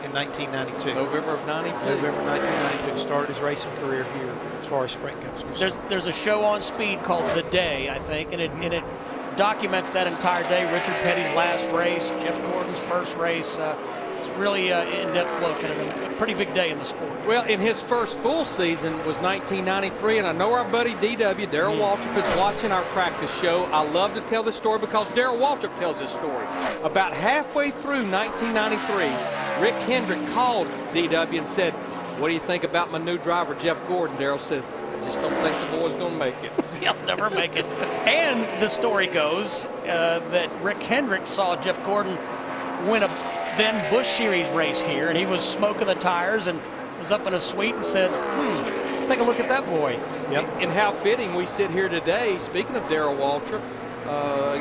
in 1992. November of 92. November 1992. Started his racing career here as far as Sprint Cup is concerned. There's a show on Speed called The Day, I think, and it documents that entire day. Richard Petty's last race, Jeff Gordon's first race. It's really in-depth look at a pretty big day in the sport. Well, in his first full season was 1993, and I know our buddy DW, Darrell Waltrip, is watching our practice show. I love to tell this story because Darrell Waltrip tells this story. About halfway through 1993, Rick Hendrick called DW and said, "What do you think about my new driver, Jeff Gordon?" Darrell says, "I just don't think the boy's going to make it." He'll never make it. And the story goes that Rick Hendrick saw Jeff Gordon win a then Busch Series race here, and he was smoking the tires and was up in a suite and said, let's take a look at that boy. Yep. And how fitting we sit here today, speaking of Darrell Waltrip.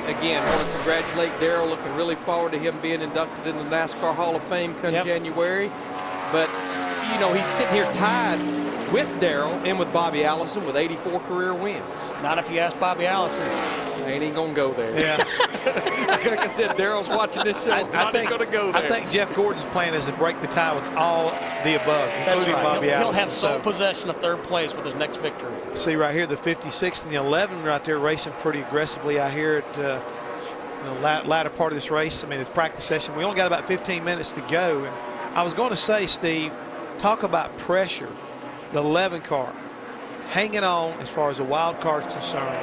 Again, I want to congratulate Darrell, looking really forward to him being inducted in the NASCAR Hall of Fame come January. But, you know, he's sitting here tied with Darrell and with Bobby Allison with 84 career wins. Not if you ask Bobby Allison. I ain't even going to go there. Yeah. Like I said, Darrell's watching this show. I think going to go there. I think Jeff Gordon's plan is to break the tie with all the above, including Bobby Allison. He'll have sole possession of third place with his next victory. See right here, the 56 and the 11 right there racing pretty aggressively out here at the latter part of this race. I mean, it's practice session. We only got about 15 minutes to go. And I was going to say, Steve, talk about pressure. The 11 car hanging on as far as the wild card is concerned.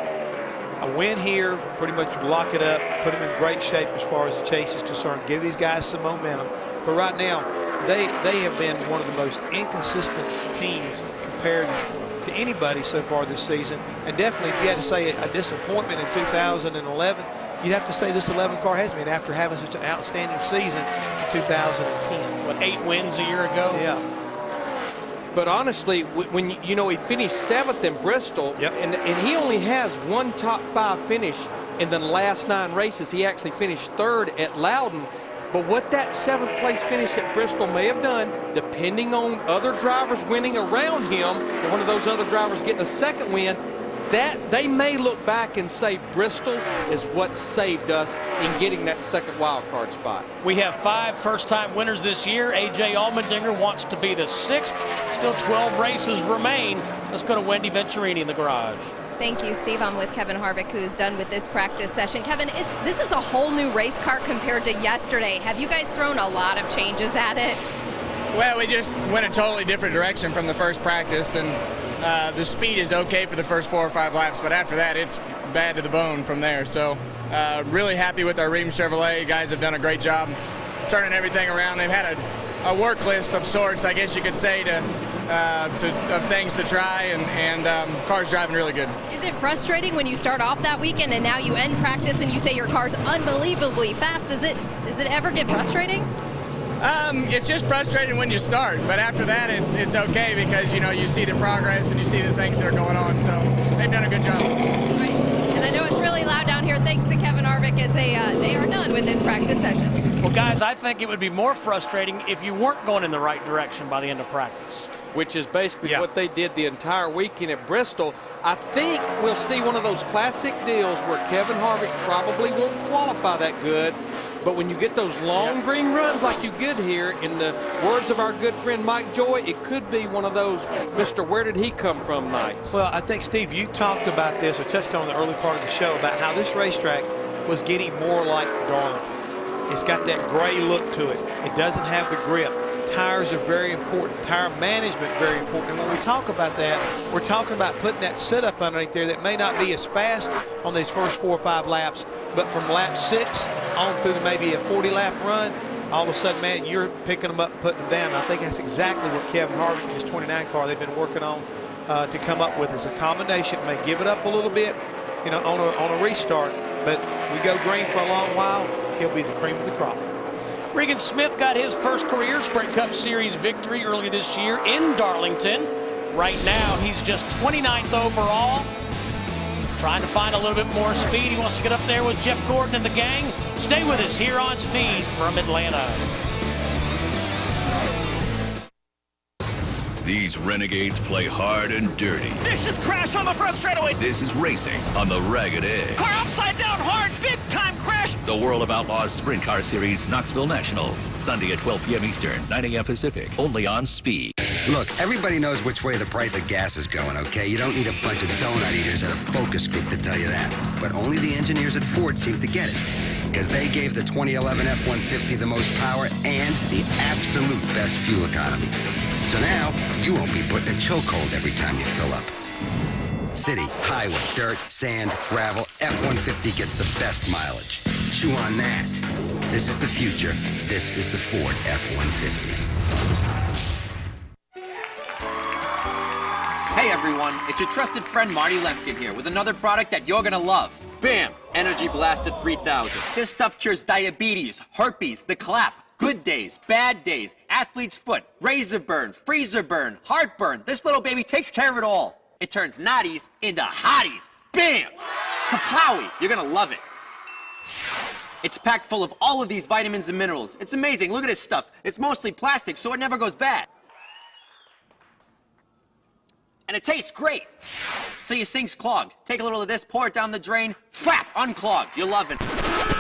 A win here pretty much would lock it up, put them in great shape as far as the chase is concerned, give these guys some momentum. But right now, they have been one of the most inconsistent teams compared to anybody so far this season. And definitely, if you had to say a disappointment in 2011, you'd have to say this 11 car has been after having such an outstanding season in 2010. What, 8 wins a year ago? Yeah. But honestly, when he finished 7th in Bristol, and he only has one top 5 finish in the last 9 races. He actually finished 3rd at Loudon. But what that 7th place finish at Bristol may have done, depending on other drivers winning around him, and one of those other drivers getting a 2nd win, that they may look back and say Bristol is what saved us in getting that 2nd wild card spot. We have 5 first-time winners this year. A.J. Allmendinger wants to be the 6th. Still 12 races remain. Let's go to Wendy Venturini in the garage. Thank you, Steve. I'm with Kevin Harvick, who's done with this practice session. Kevin, this is a whole new race car compared to yesterday. Have you guys thrown a lot of changes at it? Well, we just went a totally different direction from the first practice, and the speed is okay for the first 4 or 5 laps, but after that, it's bad to the bone from there. So really happy with our Ream Chevrolet. Guys have done a great job turning everything around. They've had a work list of sorts, I guess you could say, of things to try, and car's driving really good. Is it frustrating when you start off that weekend and now you end practice and you say your car's unbelievably fast? Does it ever get frustrating? It's just frustrating when you start, but after that it's okay because you see the progress and you see the things that are going on, so they've done a good job. Right. And I know it's really loud down here thanks to Kevin Harvick as they are done with this practice session. Well, guys, I think it would be more frustrating if you weren't going in the right direction by the end of practice. Which is basically what they did the entire weekend at Bristol. I think we'll see one of those classic deals where Kevin Harvick probably won't qualify that good, but when you get those long green runs like you get here, in the words of our good friend Mike Joy, it could be one of those Mr. Where Did He Come From nights. Well, I think, Steve, you talked about this or touched on the early part of the show about how this racetrack was getting more like Darlington. It's got that gray look to it. It doesn't have the grip. Tires are very important. Tire management very important. And when we talk about that, we're talking about putting that setup underneath there that may not be as fast on these first 4 or 5 laps, but from lap 6 on through maybe a 40-lap run, all of a sudden, man, you're picking them up and putting them down. And I think that's exactly what Kevin Harvick and his 29 car they've been working on to come up with as a combination. May give it up a little bit, on a restart, but we go green for a long while, he'll be the cream of the crop. Regan Smith got his first career Sprint Cup Series victory earlier this year in Darlington. Right now, he's just 29th overall. Trying to find a little bit more speed. He wants to get up there with Jeff Gordon and the gang. Stay with us here on Speed from Atlanta. These renegades play hard and dirty. Vicious crash on the front straightaway. This is racing on the Ragged Edge. Car upside down hard, big time crash. The World of Outlaws Sprint Car Series Knoxville Nationals. Sunday at 12 p.m. Eastern, 9 a.m. Pacific. Only on Speed. Look, everybody knows which way the price of gas is going, okay? You don't need a bunch of donut eaters at a focus group to tell you that. But only the engineers at Ford seem to get it. Because they gave the 2011 F-150 the most power and the absolute best fuel economy. So now, you won't be put in a chokehold every time you fill up. City, highway, dirt, sand, gravel, F-150 gets the best mileage. Chew on that. This is the future. This is the Ford F-150. Hey everyone, it's your trusted friend Marty Lemkin here with another product that you're gonna love. Bam! Energy Blaster 3000. This stuff cures diabetes, herpes, the clap, good days, bad days, athlete's foot, razor burn, freezer burn, heartburn. This little baby takes care of it all. It turns naughties into hotties. Bam! Kaplowy! You're gonna love it. It's packed full of all of these vitamins and minerals. It's amazing. Look at this stuff. It's mostly plastic, so it never goes bad. And it tastes great. So your sink's clogged. Take a little of this, pour it down the drain, flap, unclogged. You're loving it.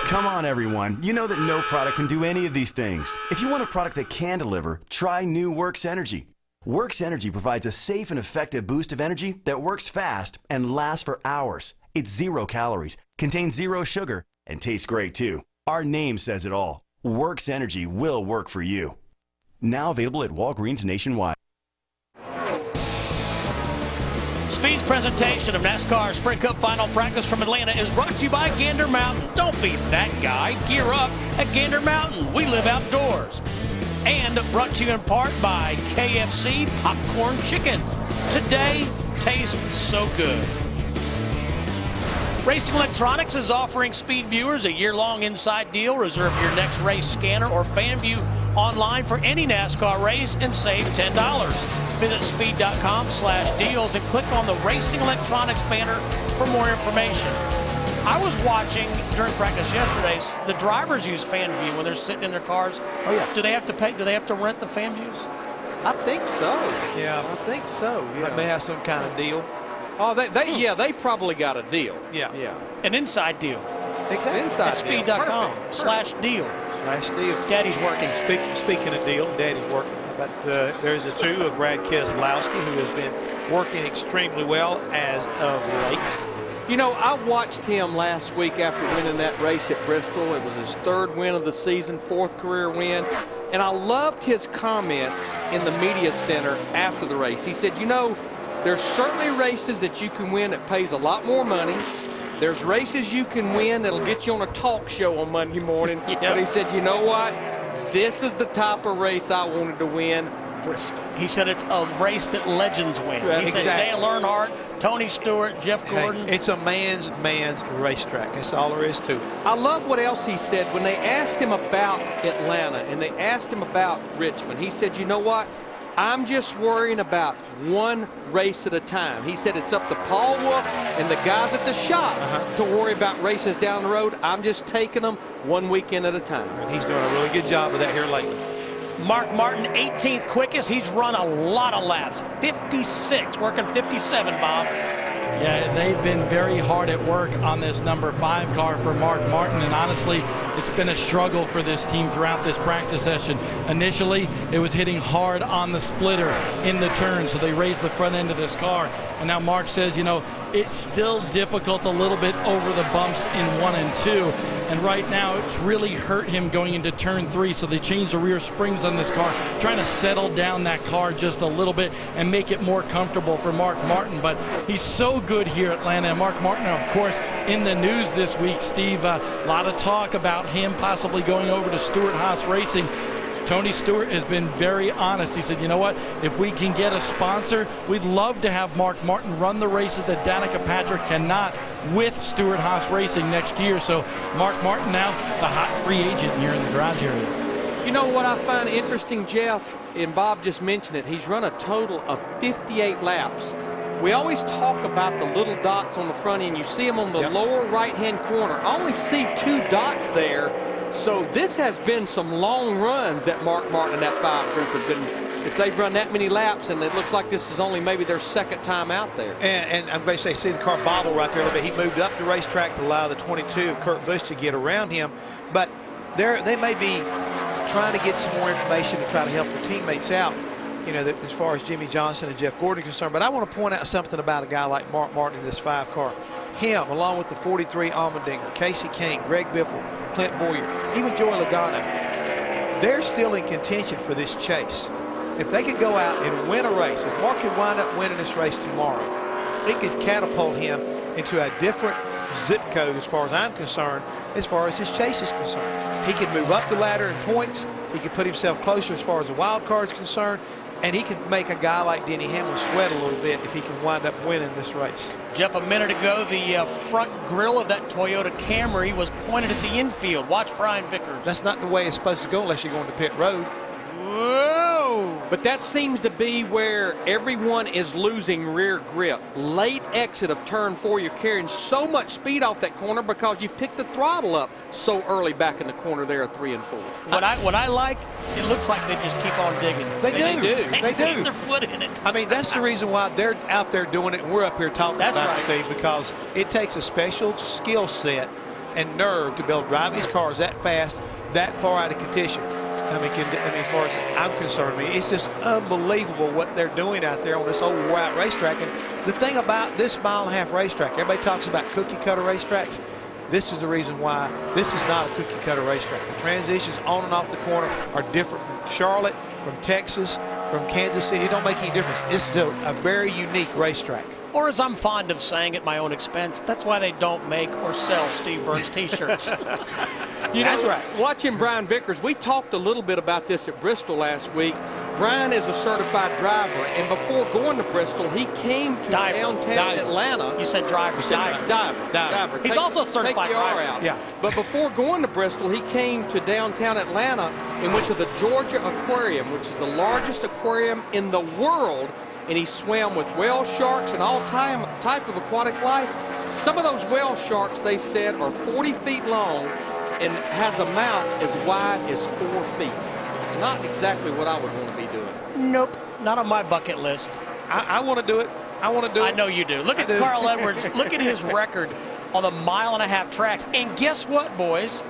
Come on, everyone. You know that no product can do any of these things. If you want a product that can deliver, try new Works Energy. Works Energy provides a safe and effective boost of energy that works fast and lasts for hours. It's 0 calories, contains 0 sugar, and tastes great too. Our name says it all. Works Energy will work for you. Now available at Walgreens nationwide. Speed's presentation of NASCAR Sprint Cup Final Practice from Atlanta is brought to you by Gander Mountain. Don't be that guy. Gear up at Gander Mountain. We live outdoors. And brought to you in part by KFC Popcorn Chicken. Today tastes so good. Racing Electronics is offering Speed viewers a year-long inside deal. Reserve your next race scanner or fan view online for any NASCAR race and save $10. Visit speed.com/deals and click on the Racing Electronics banner for more information. I was watching during practice yesterday, the drivers use fan view when they're sitting in their cars. Oh yeah. Do they have to pay? Do they have to rent the fan views? I think so. Yeah. I think so. Yeah. They may have some kind of deal. Oh, they probably got a deal. Yeah. Yeah. An inside deal. Exactly. Inside at speed.com /deal. /deal. Daddy's working. Speaking of deal, Daddy's working. But there's a two of Brad Keselowski, who has been working extremely well as of late. You know, I watched him last week after winning that race at Bristol. It was his 3rd win of the season, 4th career win. And I loved his comments in the media center after the race. He said, you know, there's certainly races that you can win that pays a lot more money. There's races you can win that'll get you on a talk show on Monday morning. Yep. But he said, you know what? this is the type of race I wanted to win. Bristol. He said it's a race that legends win. He said Dale Earnhardt, Tony Stewart, Jeff Gordon. Hey, it's a man's racetrack. That's all there is to it. I love what else he said when they asked him about Atlanta and they asked him about Richmond. He said, you know what? I'm just worrying about one race at a time. He said it's up to Paul Wolf and the guys at the shop to worry about races down the road. I'm just taking them one weekend at a time. And he's doing a really good job of that here lately. Mark Martin, 18th quickest. He's run a lot of laps. 56, working 57, Bob. Yeah, they've been very hard at work on this number 5 car for Mark Martin, and honestly, it's been a struggle for this team throughout this practice session. Initially, it was hitting hard on the splitter in the turn, so they raised the front end of this car. And now Mark says, you know, it's still difficult a little bit over the bumps in 1 and 2. And right now, it's really hurt him going into turn 3, so they changed the rear springs on this car, trying to settle down that car just a little bit and make it more comfortable for Mark Martin. But he's so good here at Atlanta. And Mark Martin, of course, in the news this week, Steve, a lot of talk about him possibly going over to Stewart-Haas Racing. Tony Stewart has been very honest. He said, you know what, if we can get a sponsor, we'd love to have Mark Martin run the races that Danica Patrick cannot with Stewart-Haas Racing next year. So Mark Martin now the hot free agent here in the garage area. You know what I find interesting, Jeff, and Bob just mentioned it, he's run a total of 58 laps. We always talk about the little dots on the front end. You see them on the lower right-hand corner. I only see 2 dots there. So this has been some long runs that Mark Martin and that 5 group has been. If they've run that many laps, and it looks like this is only maybe their second time out there. And I'm going to say, see the car bobble right there a little bit. He moved up the racetrack to allow the 22, Kurt Busch, to get around him. But they may be trying to get some more information to try to help their teammates out, you know, as far as Jimmy Johnson and Jeff Gordon are concerned. But I want to point out something about a guy like Mark Martin in this 5 car. Him, along with the 43 Allmendinger, Casey Kane, Greg Biffle, Clint Boyer, even Joey Logano, they're still in contention for this chase. If they could go out and win a race, if Mark could wind up winning this race tomorrow, it could catapult him into a different zip code as far as I'm concerned, as far as his chase is concerned. He could move up the ladder in points. He could put himself closer as far as the wild card is concerned. And he could make a guy like Denny Hamlin sweat a little bit if he can wind up winning this race. Jeff, a minute ago, the front grille of that Toyota Camry was pointed at the infield. Watch Brian Vickers. That's not the way it's supposed to go unless you're going to pit road. Whoa! But that seems to be where everyone is losing rear grip. Late exit of turn 4, you're carrying so much speed off that corner because you've picked the throttle up so early back in the corner there at 3 and 4. What I like, it looks like they just keep on digging. They do. They keep their foot in it. I mean, that's the reason why they're out there doing it, and we're up here talking about it, Steve, because it takes a special skill set and nerve to be able to drive these cars that fast, that far out of contention. I mean, as far as I'm concerned, it's just unbelievable what they're doing out there on this old wore-out racetrack. And the thing about this mile-and-a-half racetrack, everybody talks about cookie-cutter racetracks. This is the reason why this is not a cookie-cutter racetrack. The transitions on and off the corner are different from Charlotte, from Texas, from Kansas City. It don't make any difference. It's a very unique racetrack. Or as I'm fond of saying at my own expense, that's why they don't make or sell Steve Burns t-shirts. That's right. Watching Brian Vickers, we talked a little bit about this at Bristol last week. Brian is a certified driver, and before going to Bristol, he came to downtown Atlanta. You said driver. Diver. He's also a certified driver. Out. Yeah. But before going to Bristol, he came to downtown Atlanta and went to the Georgia Aquarium, which is the largest aquarium in the world. And he swam with whale sharks and all type of aquatic life. Some of those whale sharks, they said, are 40 feet long and has a mouth as wide as 4 feet. Not exactly what I would want to be doing. Nope, not on my bucket list. I want to do it. I know you do. Look at Carl Edwards. Look at his record on the mile-and-a-half tracks. And guess what, boys?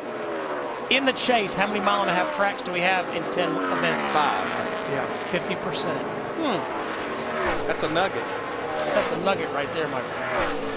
In the chase, how many mile-and-a-half tracks do we have in 10 events? 5. Yeah. 50%. That's a nugget. That's a nugget right there, my friend.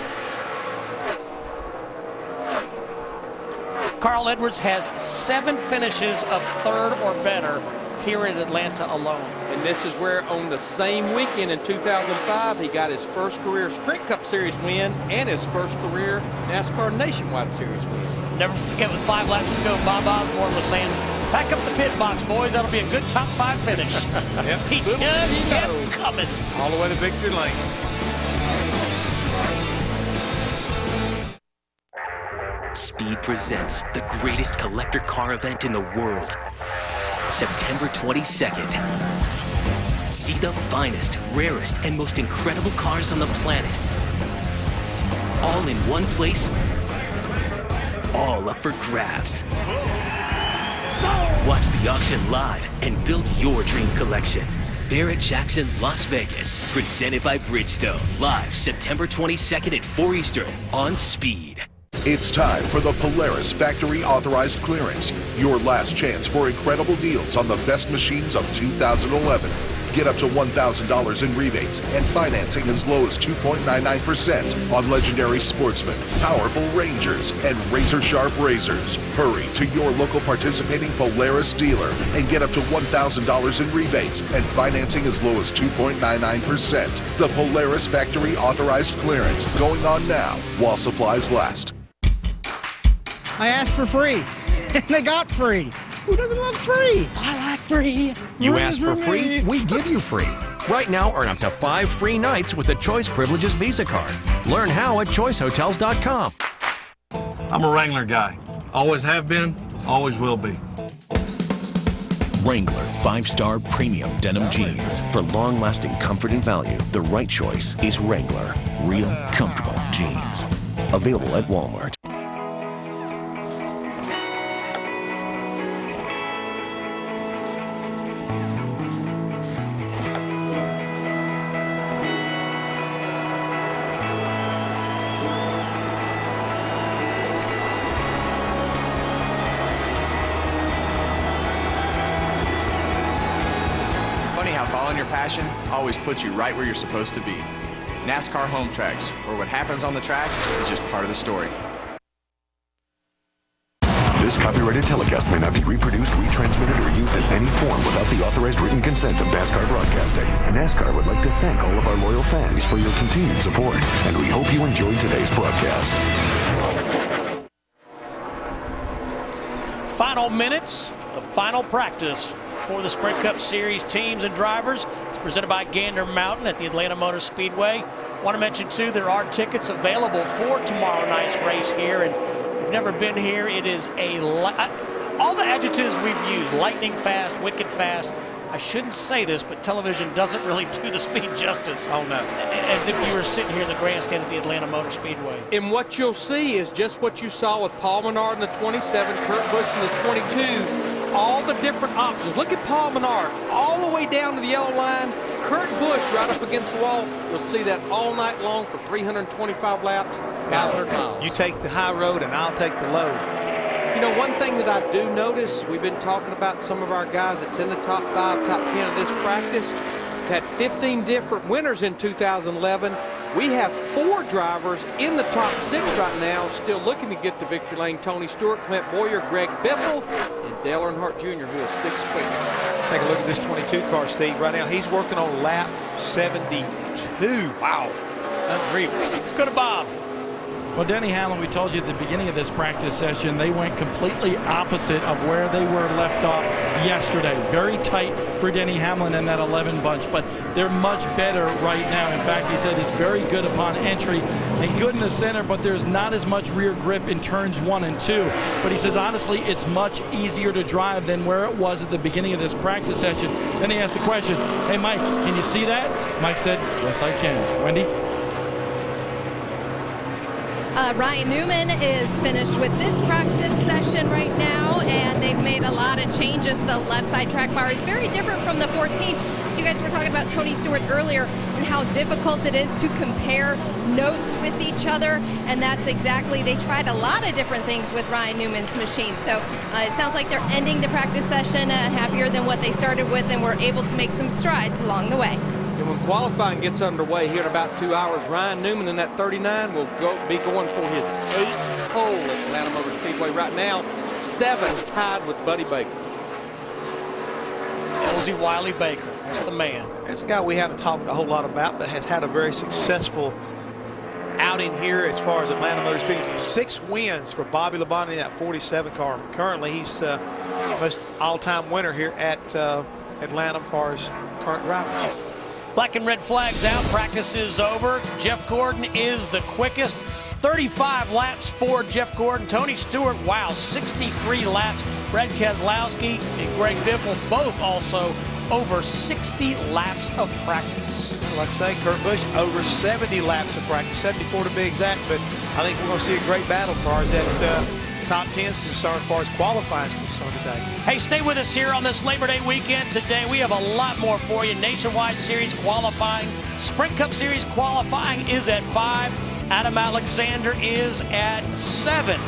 Carl Edwards has 7 finishes of 3rd or better here in Atlanta alone. And this is where on the same weekend in 2005, he got his first career Sprint Cup Series win and his first career NASCAR Nationwide Series win. Never forget, with 5 laps to go, Bob Osborne was saying, Pack up the pit box, boys. That'll be a good top 5 finish. Yep. He just kept coming. All the way to victory lane. Speed presents the greatest collector car event in the world. September 22nd. See the finest, rarest, and most incredible cars on the planet. All in one place, all up for grabs. Watch the auction live and build your dream collection. Barrett Jackson, Las Vegas, presented by Bridgestone. Live September 22nd at 4 Eastern on Speed. It's time for the Polaris Factory Authorized Clearance, your last chance for incredible deals on the best machines of 2011. Get up to $1,000 in rebates and financing as low as 2.99% on legendary Sportsman, powerful Rangers, and razor-sharp razors. Hurry to your local participating Polaris dealer and get up to $1,000 in rebates and financing as low as 2.99%. The Polaris Factory Authorized Clearance, going on now while supplies last. I asked for free, and they got free. Who doesn't love free? I like free. You ask for free, we give you free. Right now, earn up to 5 free nights with the Choice Privileges Visa card. Learn how at choicehotels.com. I'm a Wrangler guy. Always have been, always will be. Wrangler 5-star premium denim jeans. For long-lasting comfort and value, the right choice is Wrangler. Real, comfortable jeans. Available at Walmart. Funny how following your passion always puts you right where you're supposed to be. NASCAR home tracks, where what happens on the track is just part of the story. This copyrighted telecast may not be reproduced, retransmitted, or used in any form without the authorized written consent of NASCAR Broadcasting. NASCAR would like to thank all of our loyal fans for your continued support, and we hope you enjoyed today's broadcast. Final minutes of final practice for the Sprint Cup Series teams and drivers. It's presented by Gander Mountain at the Atlanta Motor Speedway. Want to mention, too, there are tickets available for tomorrow night's race here. And if you've never been here, it is all the adjectives we've used, lightning fast, wicked fast. I shouldn't say this, but television doesn't really do the speed justice. Oh, no. As if you were sitting here in the grandstand at the Atlanta Motor Speedway. And what you'll see is just what you saw with Paul Menard in the 27, Kurt Busch in the 22, all the different options. Look at Paul Menard all the way down to the yellow line, Kurt Busch right up against the wall. You'll see that all night long for 325 laps, 500 miles. You take the high road and I'll take the low. You know, one thing that I do notice, we've been talking about some of our guys that's in the top 5, top 10 of this practice. We've had 15 different winners in 2011. We have 4 drivers in the top 6 right now, still looking to get to victory lane. Tony Stewart, Clint Boyer, Greg Biffle, and Dale Earnhardt Jr., who has 6 wins. Take a look at this 22 car, Steve. Right now, he's working on lap 72. Wow. Unreal. Let's go to Bob. Well, Denny Hamlin, we told you at the beginning of this practice session, they went completely opposite of where they were left off yesterday. Very tight for Denny Hamlin and that 11 bunch, but they're much better right now. In fact, he said it's very good upon entry and good in the center, but there's not as much rear grip in turns 1 and 2. But he says, honestly, it's much easier to drive than where it was at the beginning of this practice session. Then he asked the question, hey, Mike, can you see that? Mike said, yes, I can. Wendy? Ryan Newman is finished with this practice session right now, and they've made a lot of changes. The left side track bar is very different from the 14. So you guys were talking about Tony Stewart earlier and how difficult it is to compare notes with each other, and that's exactly, they tried a lot of different things with Ryan Newman's machine. So it sounds like they're ending the practice session happier than what they started with, and were able to make some strides along the way. And when qualifying gets underway here in about 2 hours, Ryan Newman in that 39 will be going for his 8th pole at Atlanta Motor Speedway right now, 7 tied with Buddy Baker. Elsie Wiley Baker, that's the man. It's a guy we haven't talked a whole lot about, but has had a very successful outing here as far as Atlanta Motor Speedway. 6 wins for Bobby Labonte in that 47 car. Currently, he's most all-time winner here at Atlanta as far as current drivers. Black and red flags out. Practice is over. Jeff Gordon is the quickest. 35 laps for Jeff Gordon. Tony Stewart, wow, 63 laps. Brad Keselowski and Greg Biffle both also over 60 laps of practice. Like I say, Kurt Busch over 70 laps of practice, 74 to be exact, but I think we're going to see a great battle as far as that top 10 is concerned, as far as qualifying is concerned today. Hey, stay with us here on this Labor Day weekend. Today we have a lot more for you. Nationwide Series qualifying. Sprint Cup Series qualifying is at 5. Adam Alexander is at 7.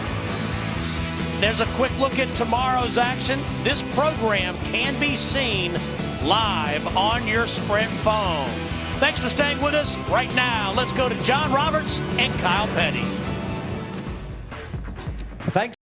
There's a quick look at tomorrow's action. This program can be seen live on your Sprint phone. Thanks for staying with us. Right now, let's go to John Roberts and Kyle Petty. Thanks.